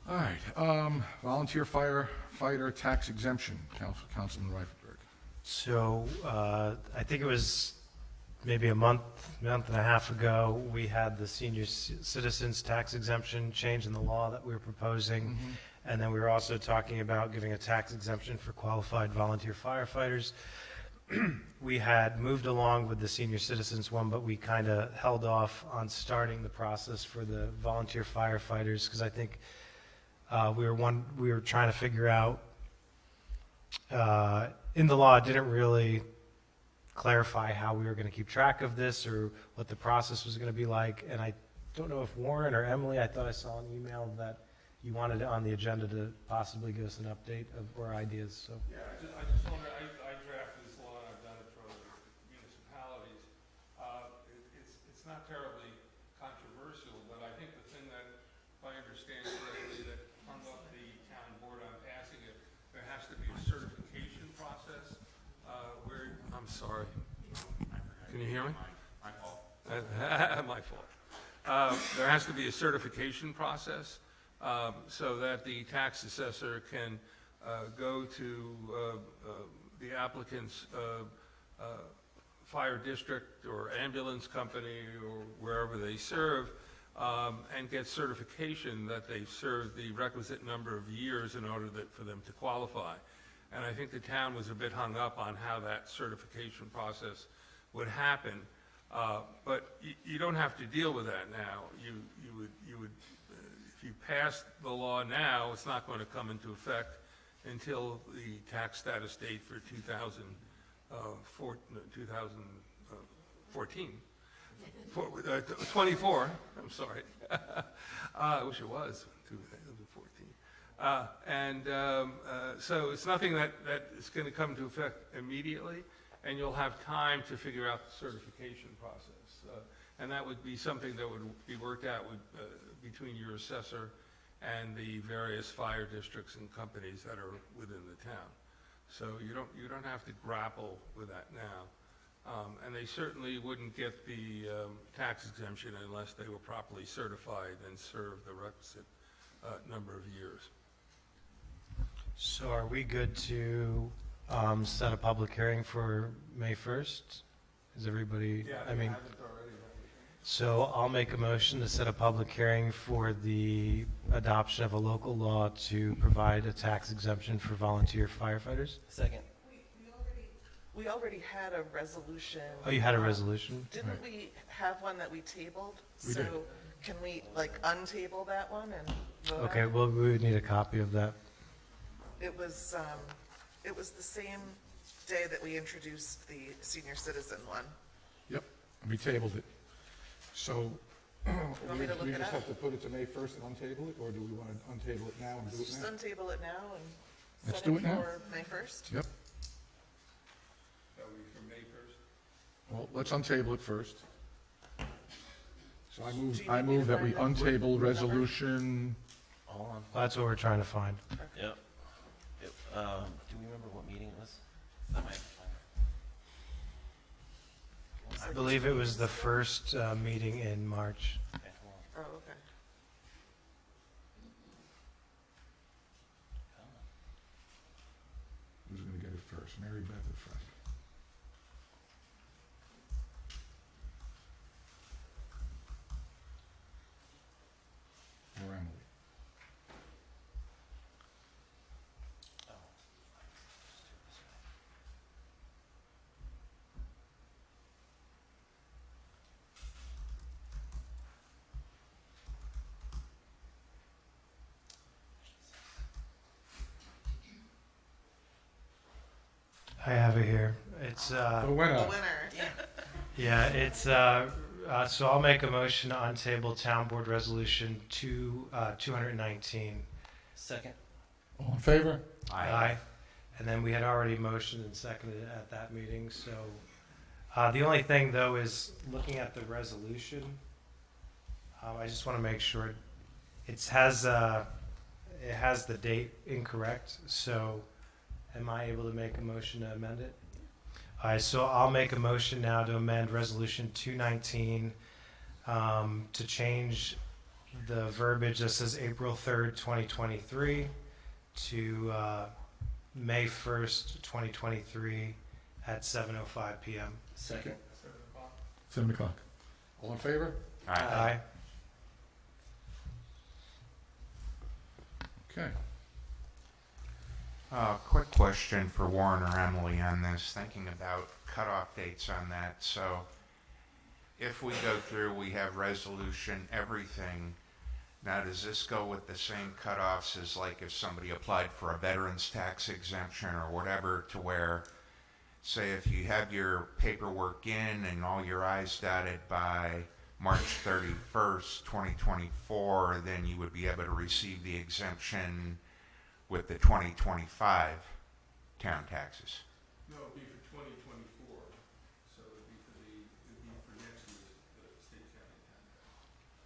All right, volunteer firefighter tax exemption, Councilman Reifenberg. So I think it was maybe a month and a half ago, we had the senior citizens tax exemption change in the law that we were proposing. And then we were also talking about giving a tax exemption for qualified volunteer firefighters. We had moved along with the senior citizens one, but we kind of held off on starting the process for the volunteer firefighters because I think we were trying to figure out in the law, it didn't really clarify how we were going to keep track of this or what the process was going to be like. And I don't know if Warren or Emily, I thought I saw an email that you wanted it on the agenda to possibly give us an update of our ideas. So. Yeah, I just wonder, I drafted this law and I've done it for other municipalities. It's not terribly controversial, but I think the thing that, if I understand correctly, that hung up the town board on passing it, there has to be a certification process where, I'm sorry. Can you hear me? My fault. My fault. There has to be a certification process so that the tax assessor can go to the applicant's fire district or ambulance company or wherever they serve and get certification that they've served the requisite number of years in order for them to qualify. And I think the town was a bit hung up on how that certification process would happen. But you don't have to deal with that now. You would if you pass the law now, it's not going to come into effect until the tax status date for 24, I'm sorry. I wish it was 2014. So it's nothing that is going to come into effect immediately, and you'll have time to figure out the certification process. And that would be something that would be worked out between your assessor and the various fire districts and companies that are within the town. So you don't have to grapple with that now. And they certainly wouldn't get the tax exemption unless they were properly certified and served the requisite number of years. So are we good to set a public hearing for May 1st? Is everybody, I mean, so I'll make a motion to set a public hearing for the adoption of a local law to provide a tax exemption for volunteer firefighters. Second. We already had a resolution. Oh, you had a resolution? Didn't we have one that we tabled? We So did. can we untable that one and vote Okay, on it? well, we would need a copy of that. It was the same day that we introduced the senior citizen one. Yep, we tabled it. So, want me to look we it just up? have to put it to May 1st and untable it, or do we want to untable it now and do it Just now? untable it now and Let's set do it it now. for May 1st? Yep, That would be from May 1st? well, let's untable it first. So Do you need I me to move that we find that? untable resolution, Hold on. That's what we're trying to find. Yep. Do we remember what meeting it was? That might be fine. I believe it was the first meeting in March. Okay, hold on. Oh, okay. who's going to get it first, Mary Beth or Frank? Or Emily? I have it here. It's, The The winner. winner. yeah, it's, so I'll make a motion on table Town Board Resolution 219. Second. All in favor? Aye. And then we had already motioned and seconded at that meeting, so. The only thing though is looking at the resolution, I just want to make sure it has the date incorrect, so am I able to make a motion to amend it? All right, so I'll make a motion now to amend Resolution 219 to change the verbiage that says April 3rd, 2023 to May 1st, 2023 at 7:05 p.m. Second. 7 o'clock. All in favor? Aye. Okay. Quick question for Warren or Emily on this, thinking about cutoff dates on that. So if we go through, we have resolution, everything. Now, does this go with the same cutoffs as like if somebody applied for a veteran's tax exemption or whatever, to where, say, if you have your paperwork in and all your I's dotted by March 31st, 2024, then you would be able to receive the exemption with the 2025 town taxes? No, it'd be for 2024, so it'd be for next year's state county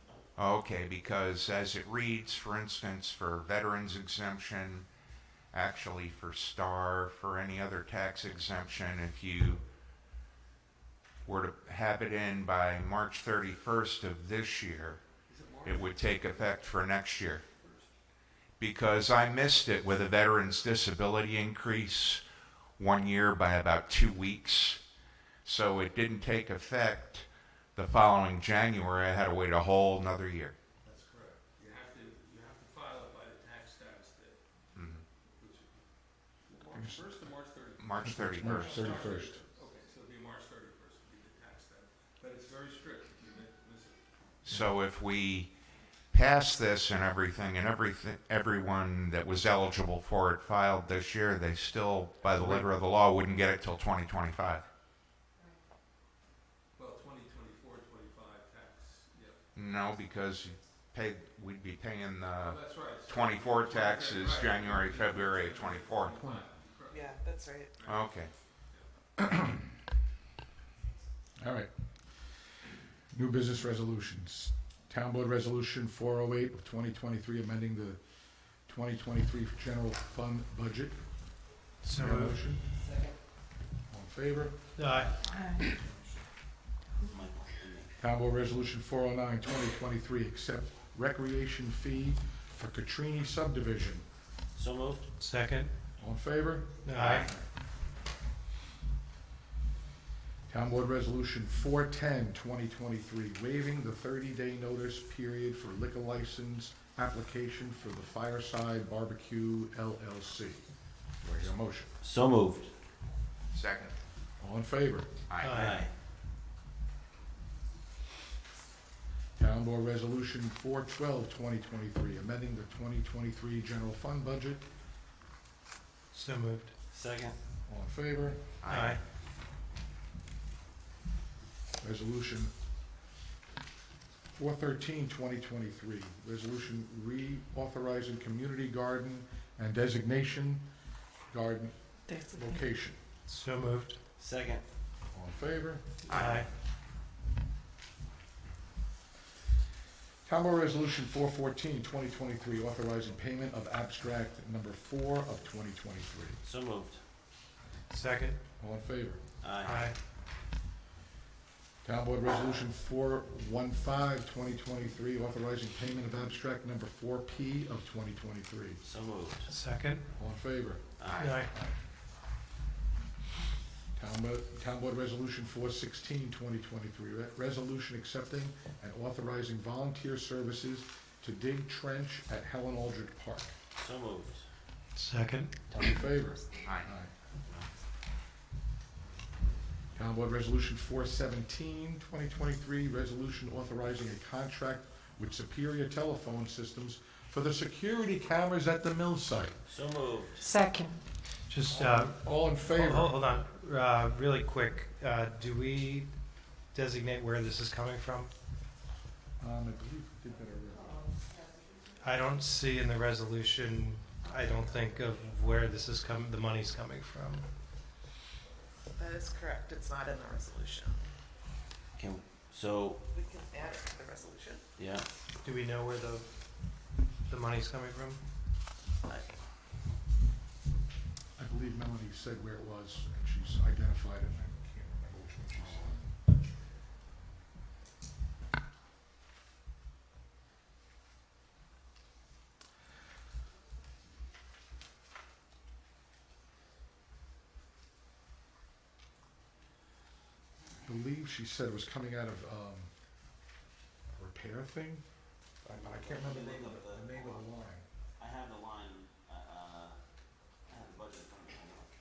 tax. Okay, because as it reads, for instance, for veterans exemption, actually for STAR, for any other tax exemption, if you were to have it in by March 31st of this year, it would take effect for next year. Because I missed it with a veteran's disability increase 1 year by about 2 weeks. So it didn't take effect the following January. I had to wait a whole another year. That's correct. You have to file it by the tax status date. Which, March 1st or March 31st? March 31st. March 31st. Okay, so it'll be March 31st would be the tax status. But it's very strict if you miss it. So if we pass this and everything, everyone that was eligible for it filed this year, they still, by the letter of the law, wouldn't get it till 2025. Well, 2024, 25 tax, yeah. No, because we'd be paying the That's right. 24 taxes January, February of 24. Yeah, that's right. Okay. All right. New business resolutions. Town Board Resolution 408 of 2023, amending the 2023 general fund budget. So May I have a moved. motion? All in favor? Aye. Town Board Resolution 409, 2023, accept recreation fee for Catrini subdivision. So moved. Second. All in favor? Aye. Town Board Resolution 410, 2023, waiving the 30-day notice period for liquor license application for the Fireside Barbecue LLC. Do I hear a motion? So moved. Second. All in favor? Aye. Town Board Resolution 412, 2023, amending the 2023 general fund budget. So moved. Second. All in favor? Aye. Resolution 413, 2023, resolution reauthorizing community garden and designation garden location. So moved. Second. All in favor? Aye. Town Board Resolution 414, 2023, authorizing payment of abstract number 4 of 2023. So moved. Second. All in favor? Aye. Town Board Resolution 415, 2023, authorizing payment of abstract number 4P of 2023. So moved. Second. All in favor? Aye. Town Board Resolution 416, 2023, resolution accepting and authorizing volunteer services to dig trench at Helen Aldrich Park. So moved. Second. All in favor? Aye. Town Board Resolution 417, 2023, resolution authorizing a contract with Superior Telephone Systems for the security cameras at the mill site. So moved. Second. Just, All in favor? hold on, really quick, do we designate where this is coming from? I believe we did that already. I don't see in the resolution I don't think of where this is the money's coming from. That is correct, it's not in the resolution. So, We can add it to the resolution. yeah, Do we know where the money's coming from? I believe Melanie said where it was, and she's identified it, and I can't remember which one she said. I believe she said it was coming out of, a repair thing. I can't remember the name of the line. I have the line, I have the budget in front of me.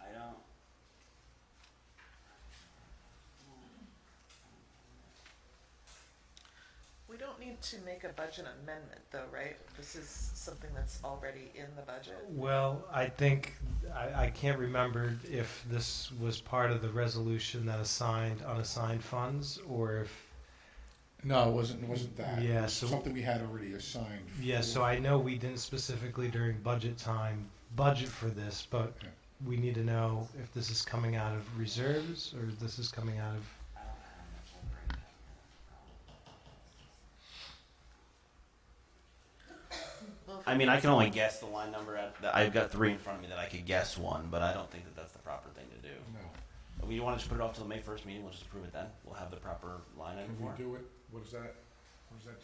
I don't. We don't need to make a budget amendment though, right? This is something that's already in the budget. Well, I think, I can't remember if this was part of the resolution that assigned unassigned funds, or if, No, it wasn't that. It Yeah, was so- something we had already assigned. yeah, for- so I know we didn't specifically during budget time budget for this, but Yeah. we need to know if this is coming out of reserves, or if this is coming out of, I mean, I can only guess the line number I've got 3 in front of me that I could guess one, but I don't think that that's the proper thing to do. No. We want to just put it off till the May 1st meeting, we'll just approve it then, we'll have the proper line item Can for we it. do it, what is that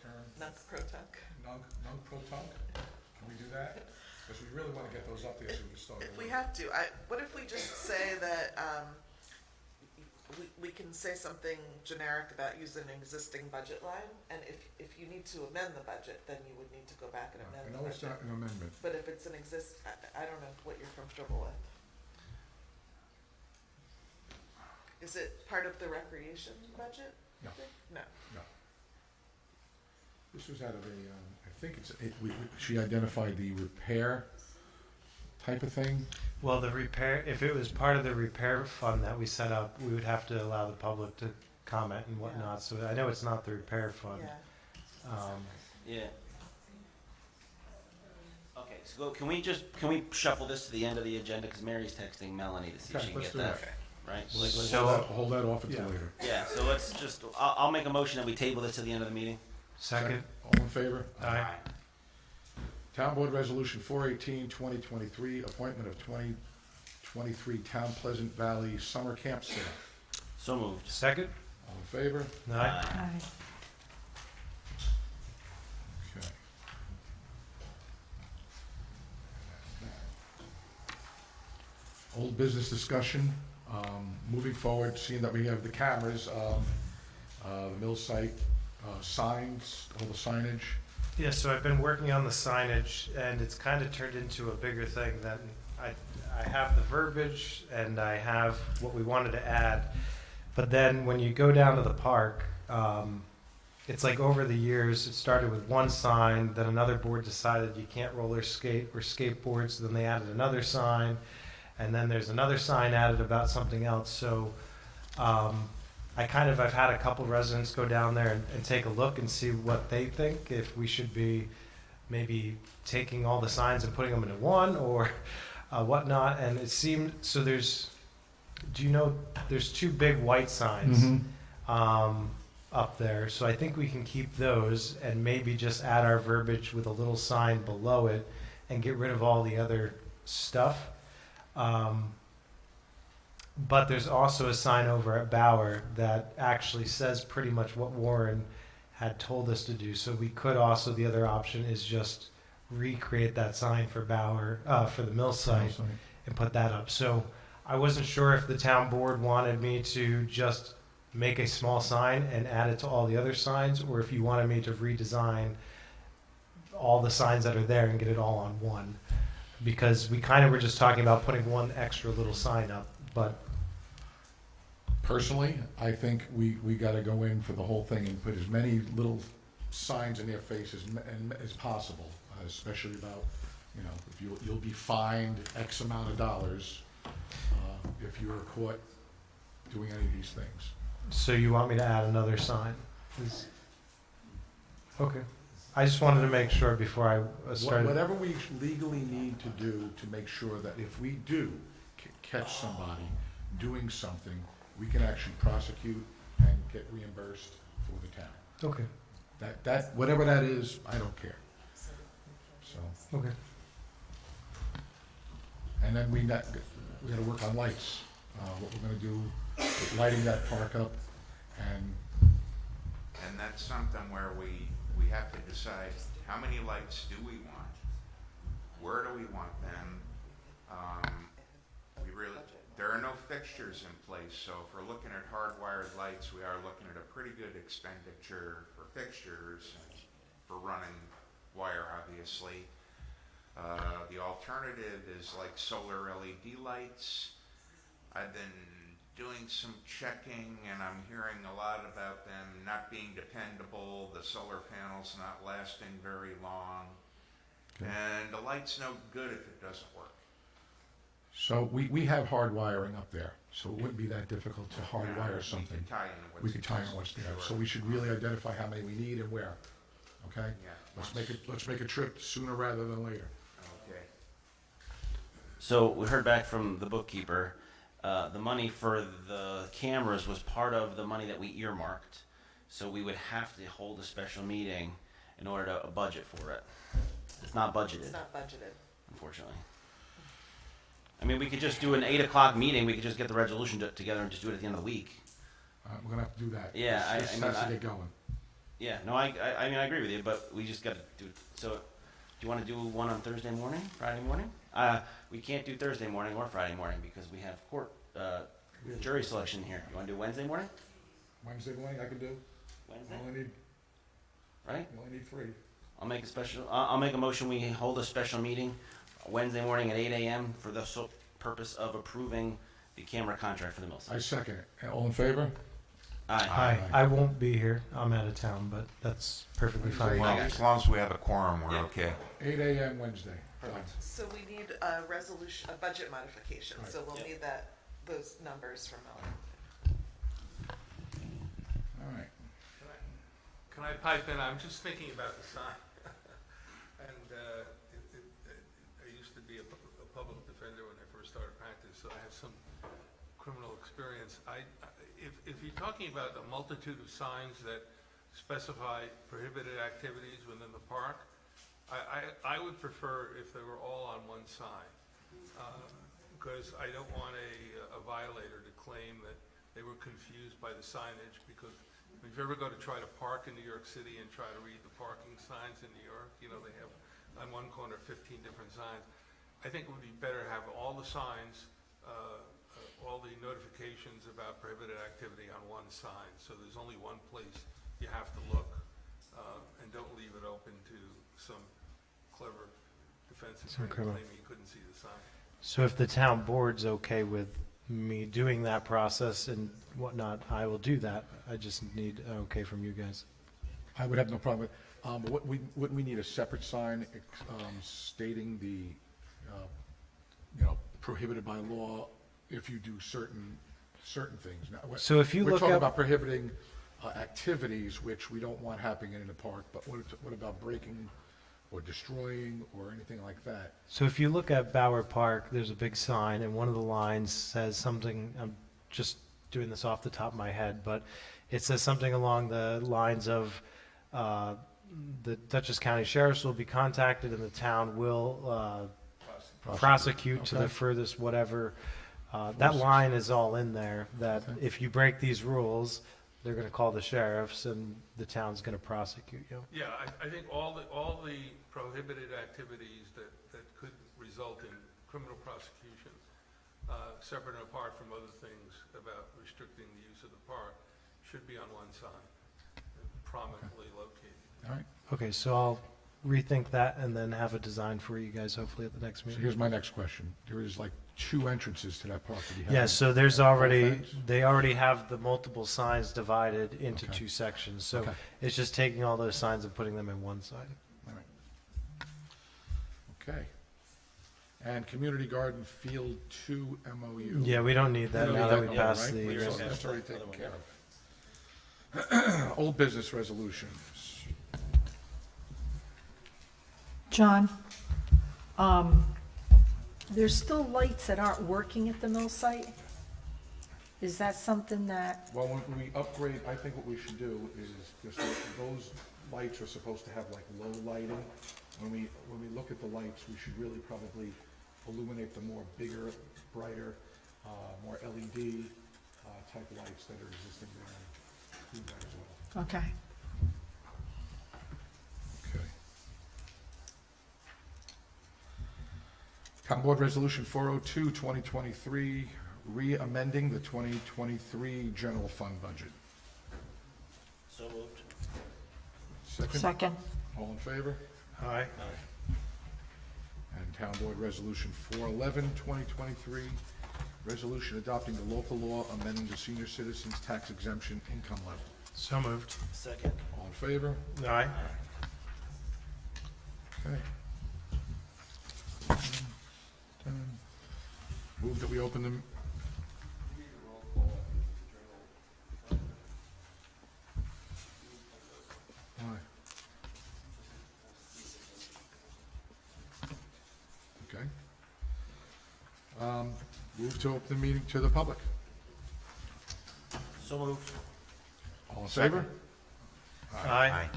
term? Nunc pro tunc. Nunc pro tunc? Can we do that? Because we really want to get those up there so we can start. If we have to, what if we just say that, we can say something generic about using an existing budget line, and if you need to amend the budget, then you would need to go back and I amend the know it's budget. not an amendment. But if it's I don't know what you're comfortable with. Is it part of the recreation budget? No. No. No. This was out of I think she identified the repair type of thing. well, the repair, if it was part of the repair fund that we set up, we would have to allow the public to comment and whatnot, so I know it's not the repair fund. Yeah. Yeah. Okay, so can we shuffle this to the end of the agenda, because Mary's texting Melanie to see if Okay, she can let's get do that, it. right? Let's So- hold that off until Yeah. later. Yeah, so let's just, I'll make a motion that we table this to the end of the meeting. Second? All in favor? Aye. Town Board Resolution 418, 2023, appointment of 2023 Town Pleasant Valley Summer Camp Staff. So moved. Second? All in favor? Aye. Aye. Okay. Old business discussion, moving forward, seeing that we have the cameras, the mill site, signs, all the signage. Yeah, so I've been working on the signage, and it's kind of turned into a bigger thing than, I have the verbiage, and I have what we wanted to add, but then when you go down to the park, it's like over the years, it started with one sign, then another board decided you can't roller skate or skateboard, so then they added another sign, and then there's another sign added about something else, so I've had a couple residents go down there and take a look and see what they think, if we should be maybe taking all the signs and putting them into one, or whatnot, and it seemed, so there's 2 big white signs up there, so I think we can keep those and maybe just add our verbiage with a little sign below it and get rid of all the other stuff. But there's also a sign over at Bauer that actually says pretty much what Warren had told us to do. So we could also, the other option is just recreate that sign for Bauer, for the mill site, and put that up. So I wasn't sure if the town board wanted me to just make a small sign and add it to all the other signs, or if you wanted me to redesign all the signs that are there and get it all on one. Because we kind of were just talking about putting one extra little sign up, but Personally, I think we gotta go in for the whole thing and put as many little signs in their faces as possible, especially about, you know, if you'll be fined X amount of dollars, if you are caught doing any of these things. so you want me to add another sign? Okay. I just wanted to make sure before I started. Whatever we legally need to do to make sure that if we do catch somebody doing something, we can actually prosecute and get reimbursed for the town. Okay. That, whatever that is, I don't care. So, Okay. and then we gotta work on lights, what we're gonna do, with lighting that park up, and And that's something where we have to decide, how many lights do we want? Where do we want them? There are no fixtures in place, so if we're looking at hardwired lights, we are looking at a pretty good expenditure for fixtures and for running wire, obviously. The alternative is like solar LED lights. I've been doing some checking and I'm hearing a lot about them not being dependable, the solar panels not lasting very long, and the light's no good if it doesn't work. so we have hard wiring up there, so it wouldn't be that difficult to hardwire We something. can tie in what's We could tie in what's there, so we should really identify how many we need and where, okay? Yeah. Let's make a trip sooner rather than later. Okay. So we heard back from the bookkeeper, the money for the cameras was part of the money that we earmarked. So we would have to hold a special meeting in order to budget for it. It's not budgeted, It's not budgeted. unfortunately. I mean, we could just do an 8 o'clock meeting, we could just get the resolution together and just do it at the end of the week. We're gonna have to do that. Yeah, This I mean, has to I- get going. Yeah, no, I mean, I agree with you, but we just gotta do, so, do you wanna do one on Thursday morning, Friday morning? We can't do Thursday morning or Friday morning because we have court, jury selection here. You wanna do Wednesday morning? Wednesday morning I can do, you Wednesday, only need, right? you only need 3. I'll make a motion, we hold a special meeting Wednesday morning at 8 AM for the purpose of approving the camera contract for the mill site. I second it. All in favor? Aye. Hi, I won't be here. I'm out of town, but that's perfectly fine. Well, got as you. long as we have a quorum, we're Yeah. okay. 8 AM Wednesday. So we need a resolution, a budget modification, so we'll Yep. need those numbers from Melanie. All right. Can I pipe in? I'm just thinking about the sign. And I used to be a public defender when I first started practice, so I have some criminal experience. If you're talking about a multitude of signs that specify prohibited activities within the park, I would prefer if they were all on one sign. Because I don't want a violator to claim that they were confused by the signage, because if you ever go to try to park in New York City and try to read the parking signs in New York, you know, they have on one corner 15 different signs. I think it would be better to have all the signs, all the notifications about prohibited activity on one sign, so there's only one place you have to look, and don't leave it open to some clever defense attorney criminal. claiming he couldn't see the sign. So if the town board's okay with me doing that process and whatnot, I will do that. I just need okay from you guys. I would have no problem with, but wouldn't we need a separate sign stating the, prohibited by law if you do certain things? Now, So if you we're look talking up- about prohibiting activities which we don't want happening in the park, but what about breaking or destroying or anything like that? So if you look at Bauer Park, there's a big sign, and one of the lines says something, I'm just doing this off the top of my head, but it says something along the lines of, the Dutchess County Sheriff's will be contacted and the town will prosecute to the Okay. furthest whatever. That line is all in there, that if you break these rules, they're gonna call the sheriffs and the town's gonna prosecute you. Yeah, I think all the prohibited activities that could result in criminal prosecution, separate and apart from other things about restricting the use of the park, should be on one side, prominently located. All right, Okay, so I'll rethink that and then have a design for you guys hopefully at the next so meeting. here's my next question. There is like 2 entrances to that property. Yeah, so there's already, Fence? they already have the multiple signs divided into Okay. 2 sections. So Okay. it's just taking all those signs and putting them in one side. All right. Okay. And Community Garden Field 2 MOU. Yeah, we don't need that We don't now need that that we no more, passed right? the. So that's already taken care of. Old business resolutions. John, there's still lights that aren't working at the mill site? Is that something that, Well, when we upgrade, I think what we should do is, just those lights are supposed to have like low lighting. When we look at the lights, we should really probably illuminate the more bigger, brighter, more LED type lights that are existing there. Do that as well. okay. Okay. Town Board Resolution 402, 2023, re-amending the 2023 general fund budget. So moved. Second. All in favor? Aye. And Town Board Resolution 411, 2023, resolution adopting the local law amending the senior citizens tax exemption income level. So moved. Second. All in favor? Aye. Okay. Move that we open them. Why? Okay. Move to open the meeting to the public. So moved. All in favor? Aye.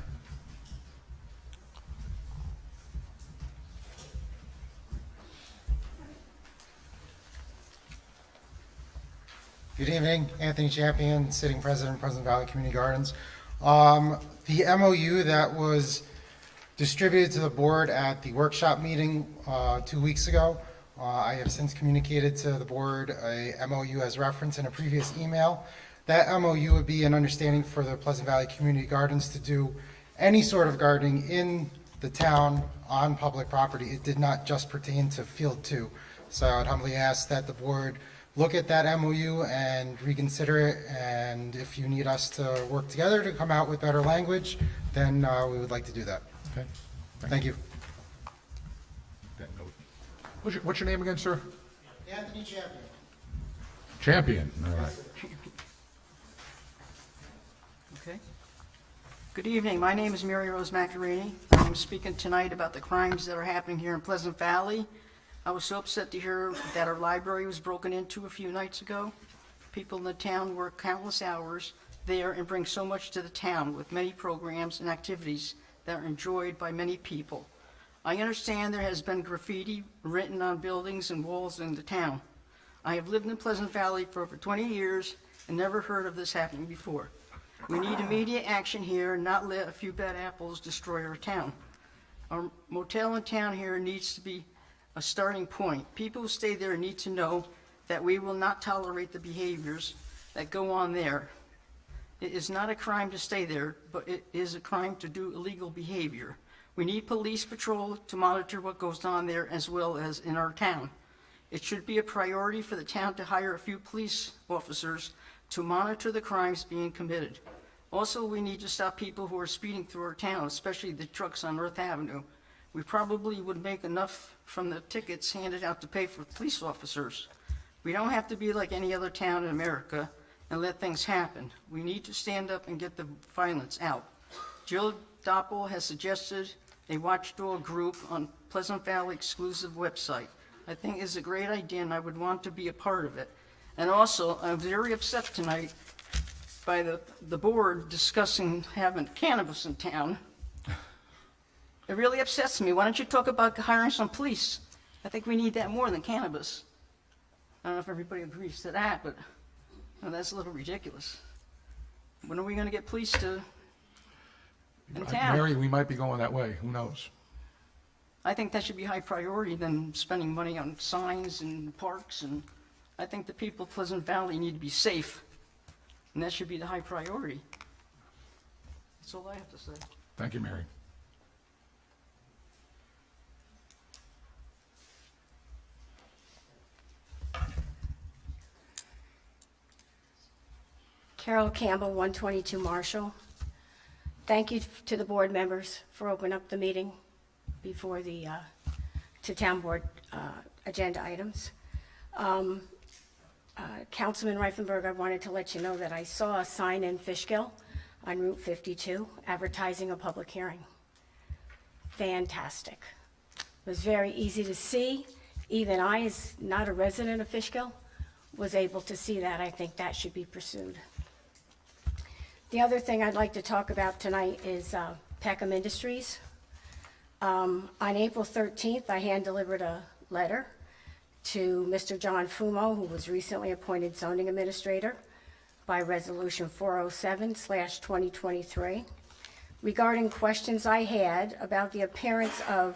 Good evening, Anthony Champion, Sitting President, Pleasant Valley Community Gardens. The MOU that was distributed to the board at the workshop meeting 2 weeks ago, I have since communicated to the board a MOU as referenced in a previous email. That MOU would be an understanding for the Pleasant Valley Community Gardens to do any sort of gardening in the town on public property. It did not just pertain to Field 2. So I would humbly ask that the board look at that MOU and reconsider it, and if you need us to work together to come out with better language, then we would like to do that. Okay. Thank you. That note. What's your name again, sir? Anthony Champion. Champion. All right. Okay. Good evening. My name is Mary Rose Macarini. I'm speaking tonight about the crimes that are happening here in Pleasant Valley. I was so upset to hear that our library was broken into a few nights ago. People in the town work countless hours there and bring so much to the town with many programs and activities that are enjoyed by many people. I understand there has been graffiti written on buildings and walls in the town. I have lived in Pleasant Valley for over 20 years and never heard of this happening before. We need immediate action here and not let a few bad apples destroy our town. Our motel in town here needs to be a starting point. People who stay there need to know that we will not tolerate the behaviors that go on there. It is not a crime to stay there, but it is a crime to do illegal behavior. We need police patrol to monitor what goes on there as well as in our town. It should be a priority for the town to hire a few police officers to monitor the crimes being committed. Also, we need to stop people who are speeding through our town, especially the trucks on Earth Avenue. We probably would make enough from the tickets handed out to pay for police officers. We don't have to be like any other town in America and let things happen. We need to stand up and get the violence out. Jill Doppel has suggested a watchdog group on Pleasant Valley exclusive website. I think it's a great idea and I would want to be a part of it. And also, I'm very upset tonight by the board discussing having cannabis in town. It really upsets me. Why don't you talk about hiring some police? I think we need that more than cannabis. I don't know if everybody agrees to that, but that's a little ridiculous. When are we going to get police in town? Mary, we might be going that way. Who knows? I think that should be high priority than spending money on signs and parks. And I think the people of Pleasant Valley need to be safe. And that should be the high priority. That's all I have to say. Thank you, Mary. Carol Campbell, 122 Marshall. Thank you to the board members for opening up the meeting before the, to town board agenda items. Councilman Reifenberg, I wanted to let you know that I saw a sign in Fishkill on Route 52 advertising a public hearing. Fantastic. It was very easy to see. Even I, as not a resident of Fishkill, was able to see that. I think that should be pursued. The other thing I'd like to talk about tonight is Peckham Industries. On April 13th, I hand-delivered a letter to Mr. John Fumo, who was recently appointed zoning administrator by Resolution 407/2023, regarding questions I had about the appearance of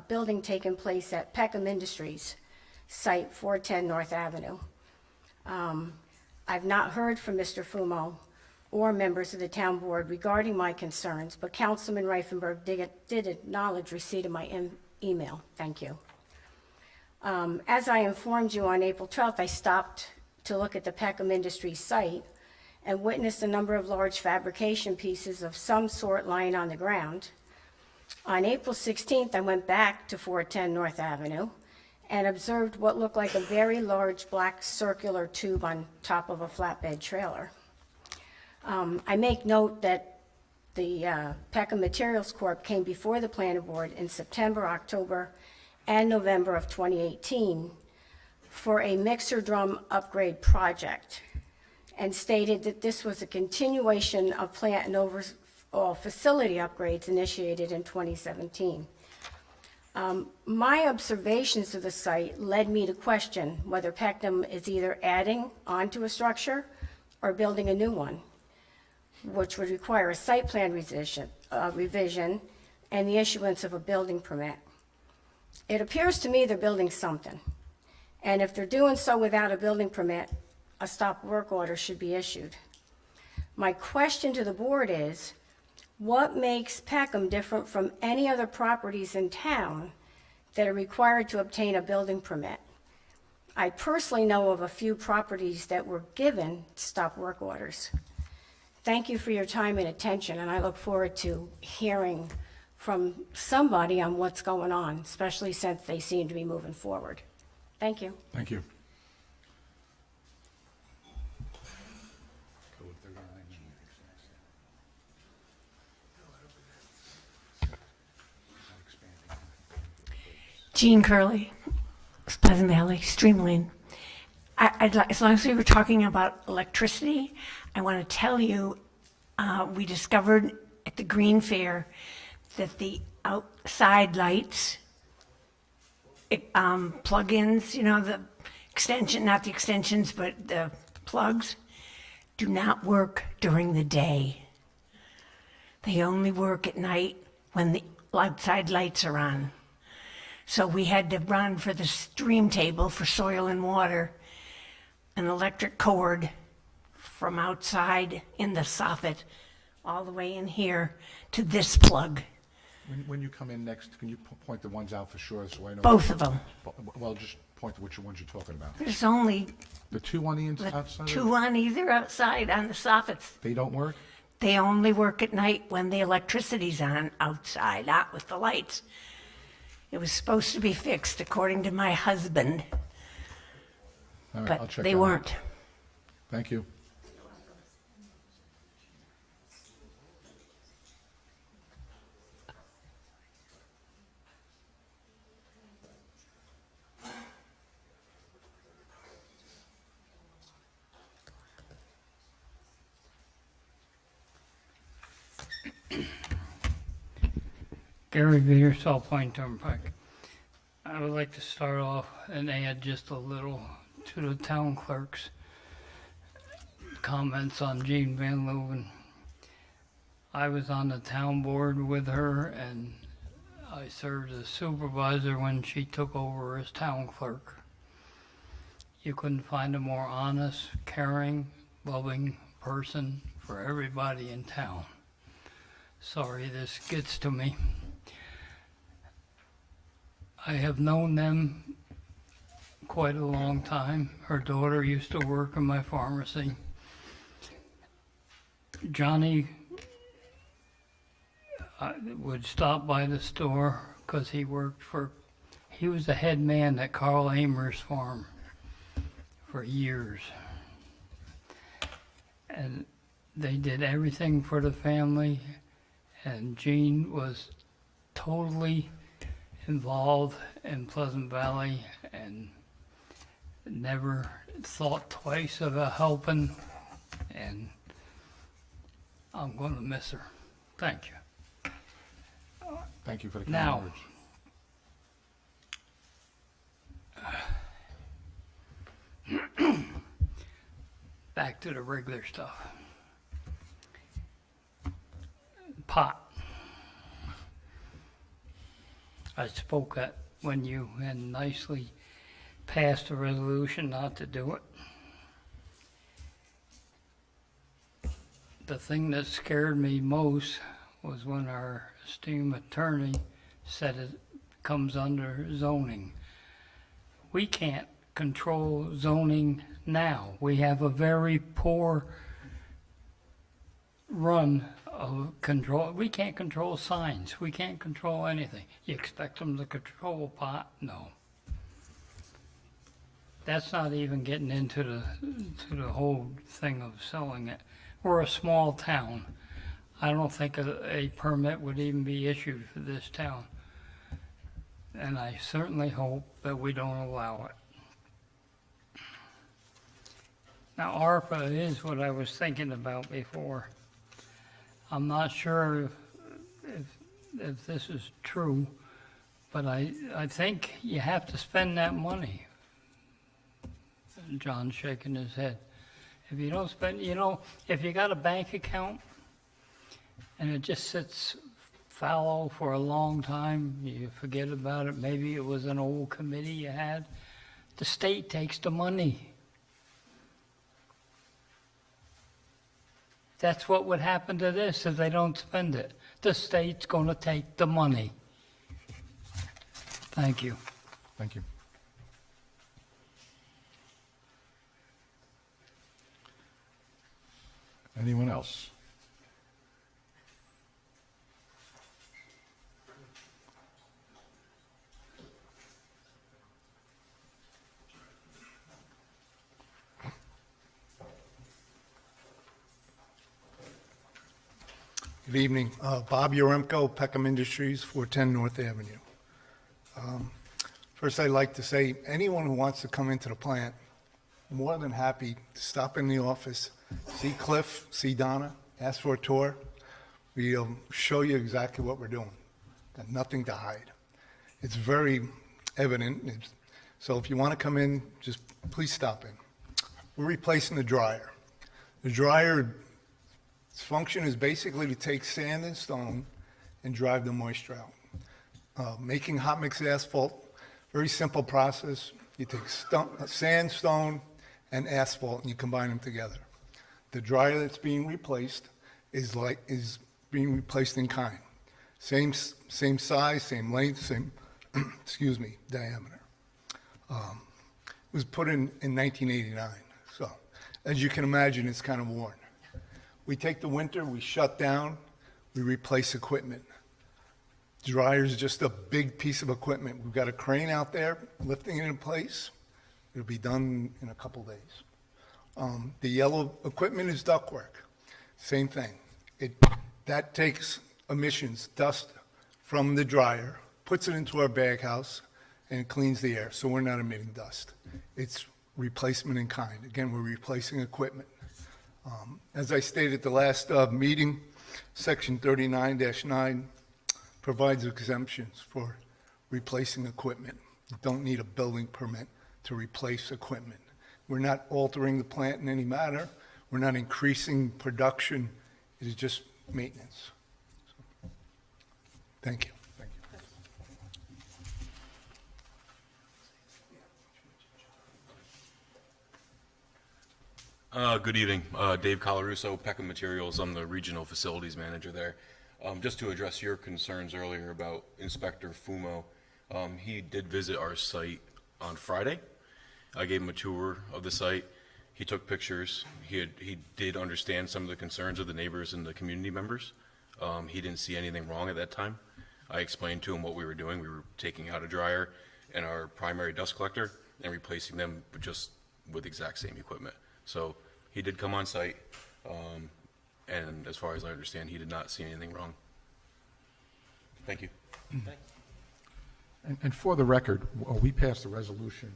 building taking place at Peckham Industries, site 410 North Avenue. I've not heard from Mr. Fumo or members of the town board regarding my concerns, but Councilman Reifenberg did acknowledge receipt of my email. Thank you. As I informed you on April 12th, I stopped to look at the Peckham Industries site and witnessed a number of large fabrication pieces of some sort lying on the ground. On April 16th, I went back to 410 North Avenue and observed what looked like a very large black circular tube on top of a flatbed trailer. I make note that the Peckham Materials Corp. Came before the planning board in September, October, and November of 2018 for a mixer drum upgrade project, and stated that this was a continuation of plant and overall facility upgrades initiated in 2017. My observations of the site led me to question whether Peckham is either adding onto a structure or building a new one, which would require a site plan revision and the issuance of a building permit. It appears to me they're building something, and if they're doing so without a building permit, a stop work order should be issued. My question to the board is, what makes Peckham different from any other properties in town that are required to obtain a building permit? I personally know of a few properties that were given stop work orders. Thank you for your time and attention, and I look forward to hearing from somebody on what's going on, especially since they seem to be moving forward. Thank you. Thank you. Jean Curley, Pleasant Valley, Stream Lane. As long as we were talking about electricity, I want to tell you, we discovered at the Green Fair that the outside lights, plug-ins, you know, the extension, not the extensions, but the plugs, do not work during the day. They only work at night when the outside lights are on. So we had to run for the stream table for soil and water, an electric cord from outside in the soffit all the way in here to this plug. When you come in next, can you point the ones out for sure so I know? Both of them. Well, just point to which ones you're talking about. There's only The two on the outside? two on either outside on the soffits. They don't work? They only work at night when the electricity's on outside, not with the lights. It was supposed to be fixed according to my husband, All right, I'll but check they that out. weren't. Thank you. Gary Veer, South Point Turnpike. I would like to start off and add just a little to the town clerk's comments on Jean Van Leuven. I was on the town board with her, and I served as supervisor when she took over as town clerk. You couldn't find a more honest, caring, loving person for everybody in town. Sorry this gets to me. I have known them quite a long time. Her daughter used to work in my pharmacy. Johnny would stop by the store because he was the head man at Carl Amer's farm for years. And they did everything for the family, and Jean was totally involved in Pleasant Valley and never thought twice about helping, and I'm going to miss her. Thank you. Thank you for the kind Now, words. back to the regular stuff. Pot. I spoke at when you had nicely passed a resolution not to do it. The thing that scared me most was when our esteemed attorney said it comes under zoning. We can't control zoning now. We have a very poor run of control. We can't control signs. We can't control anything. You expect them to control pot? No. That's not even getting into the whole thing of selling it. We're a small town. I don't think a permit would even be issued for this town. And I certainly hope that we don't allow it. Now, ARPA is what I was thinking about before. I'm not sure if this is true, but I think you have to spend that money. John's shaking his head. If you don't spend, if you got a bank account and it just sits fallow for a long time, you forget about it, maybe it was an old committee you had, the state takes the money. That's what would happen to this if they don't spend it. The state's going to take the money. Thank you. Thank you. Anyone else? Good evening. Bob Uremko, Peckham Industries, 410 North Avenue. First, I'd like to say, anyone who wants to come into the plant, more than happy to stop in the office, see Cliff, see Donna, ask for a tour. We'll show you exactly what we're doing. Got nothing to hide. It's very evident. So if you want to come in, just please stop in. We're replacing the dryer. The dryer, its function is basically to take sand and stone and drive the moisture out. Making hot mix asphalt, very simple process. You take sand, stone, and asphalt, and you combine them together. The dryer that's being replaced is being replaced in kind. Same size, same length, same diameter. It was put in 1989, so as you can imagine, it's kind of worn. We take the winter, we shut down, we replace equipment. Dryer is just a big piece of equipment. We've got a crane out there lifting it in place. It'll be done in a couple days. The yellow equipment is ductwork. Same thing. That takes emissions, dust from the dryer, puts it into our bag house, and cleans the air, so we're not emitting dust. It's replacement in kind. Again, we're replacing equipment. As I stated at the last meeting, Section 39-9 provides exemptions for replacing equipment. You don't need a building permit to replace equipment. We're not altering the plant in any manner. We're not increasing production. It is just maintenance. So, thank you. Thank you. Good evening. Dave Colarusso, Peckham Materials. I'm the regional facilities manager there. Just to address your concerns earlier about Inspector Fumo, he did visit our site on Friday. I gave him a tour of the site. He took pictures. He did understand some of the concerns of the neighbors and the community members. He didn't see anything wrong at that time. I explained to him what we were doing. We were taking out a dryer and our primary dust collector and replacing them with exact same equipment. So he did come on site, and as far as I understand, he did not see anything wrong. Thank you. And for the record, we passed a resolution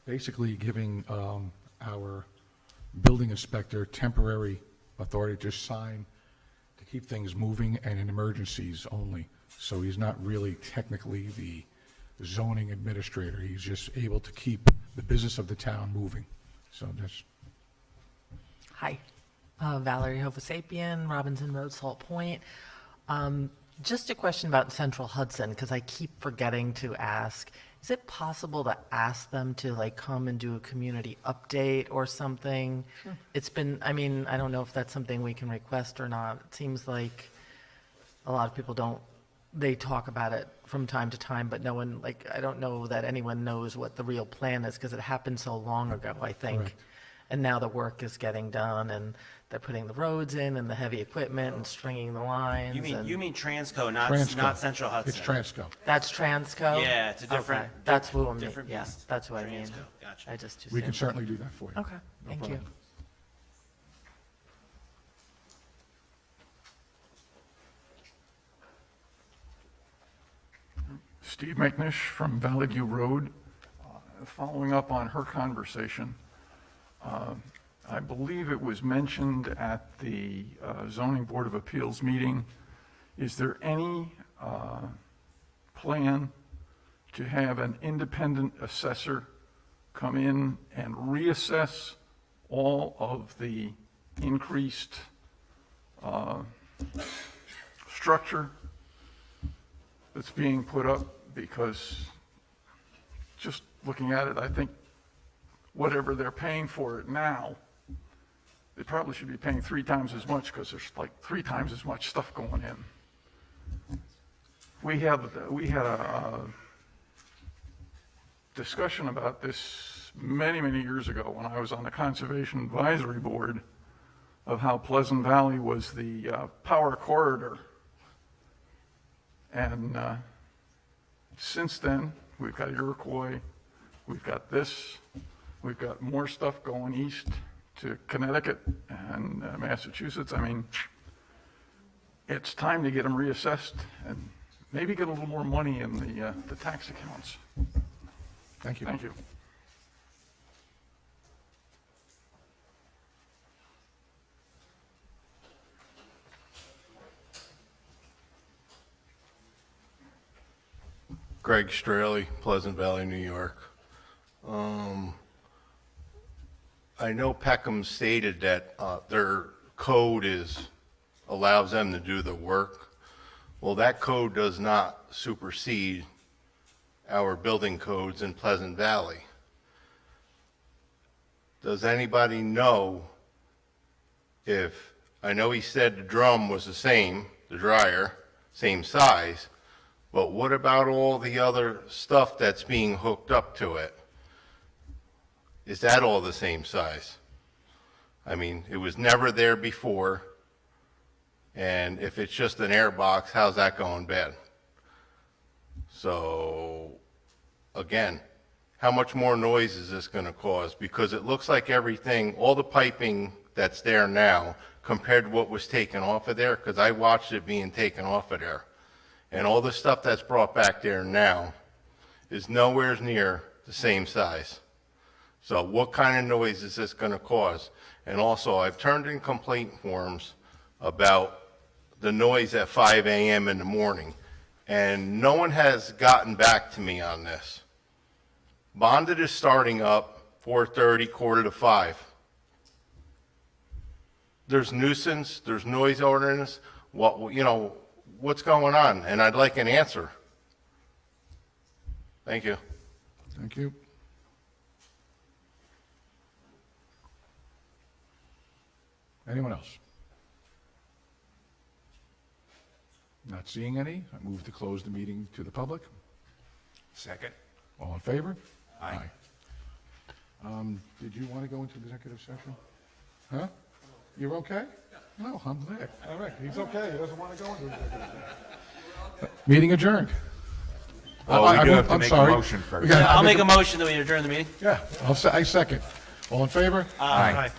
basically giving our building inspector temporary authority to sign to keep things moving and in emergencies only. So he's not really technically the zoning administrator. He's just able to keep the business of the town moving. So that's... Hi, Valerie Hovasapien, Robinson Road, Salt Point. Just a question about Central Hudson, because I keep forgetting to ask. Is it possible to ask them to come and do a community update or something? Sure. It's been, I mean, I don't know if that's something we can request or not. It seems like a lot of people don't, they talk about it from time to time, but no one, I don't know that anyone knows what the real plan is, because it happened so long ago, I think. Correct. And now the work is getting done, and they're putting the roads in and the heavy equipment and stringing the lines. You mean Transco, not Transco. not Central Hudson. It's Transco. That's Transco? Yeah, it's a different. Okay, that's what I mean. different Yeah, beast. that's what I mean. Transco, gotcha. I just We can assumed. certainly do that for you. Okay, No thank you. problem. Steve McNish from Valley View Road. Following up on her conversation, I believe it was mentioned at the Zoning Board of Appeals meeting. Is there any plan to have an independent assessor come in and reassess all of the increased structure that's being put up? Because just looking at it, I think whatever they're paying for it now, they probably should be paying 3 times as much, because there's 3 times as much stuff going in. We had a discussion about this many, many years ago when I was on the Conservation Advisory Board, of how Pleasant Valley was the power corridor. And since then, we've got Iroquois, we've got this, we've got more stuff going east to Connecticut and Massachusetts. I mean, it's time to get them reassessed and maybe get a little more money in the tax accounts. Thank you. Thank you. Greg Straley, Pleasant Valley, New York. I know Peckham stated that their code allows them to do the work. Well, that code does not supersede our building codes in Pleasant Valley. Does anybody know if, I know he said the drum was the same, the dryer, same size, but what about all the other stuff that's being hooked up to it? Is that all the same size? I mean, it was never there before, and if it's just an air box, how's that going bad? So, again, how much more noise is this going to cause? Because it looks like everything, all the piping that's there now, compared to what was taken off of there, because I watched it being taken off of there, and all the stuff that's brought back there now is nowhere near the same size. So what kind of noise is this going to cause? And also, I've turned in complaint forms about the noise at 5 a.m. in the morning, and no one has gotten back to me on this. Bonded is starting up 4:30, 4:45. There's nuisance, there's noise ordinance, what's going on? And I'd like an answer. Thank you. Thank you. Anyone else? Not seeing any. I move to close the meeting to the public. Second. All in favor? Aye. Did you want to go into executive session? Huh? You're okay? No, I'm glad. All right, he's okay. He doesn't want to go into executive session. Meeting adjourned. Well, we do have to I'm make a sorry. motion first. We gotta- I'll make a motion that we adjourn the meeting. Yeah, I second. All in favor? Aye.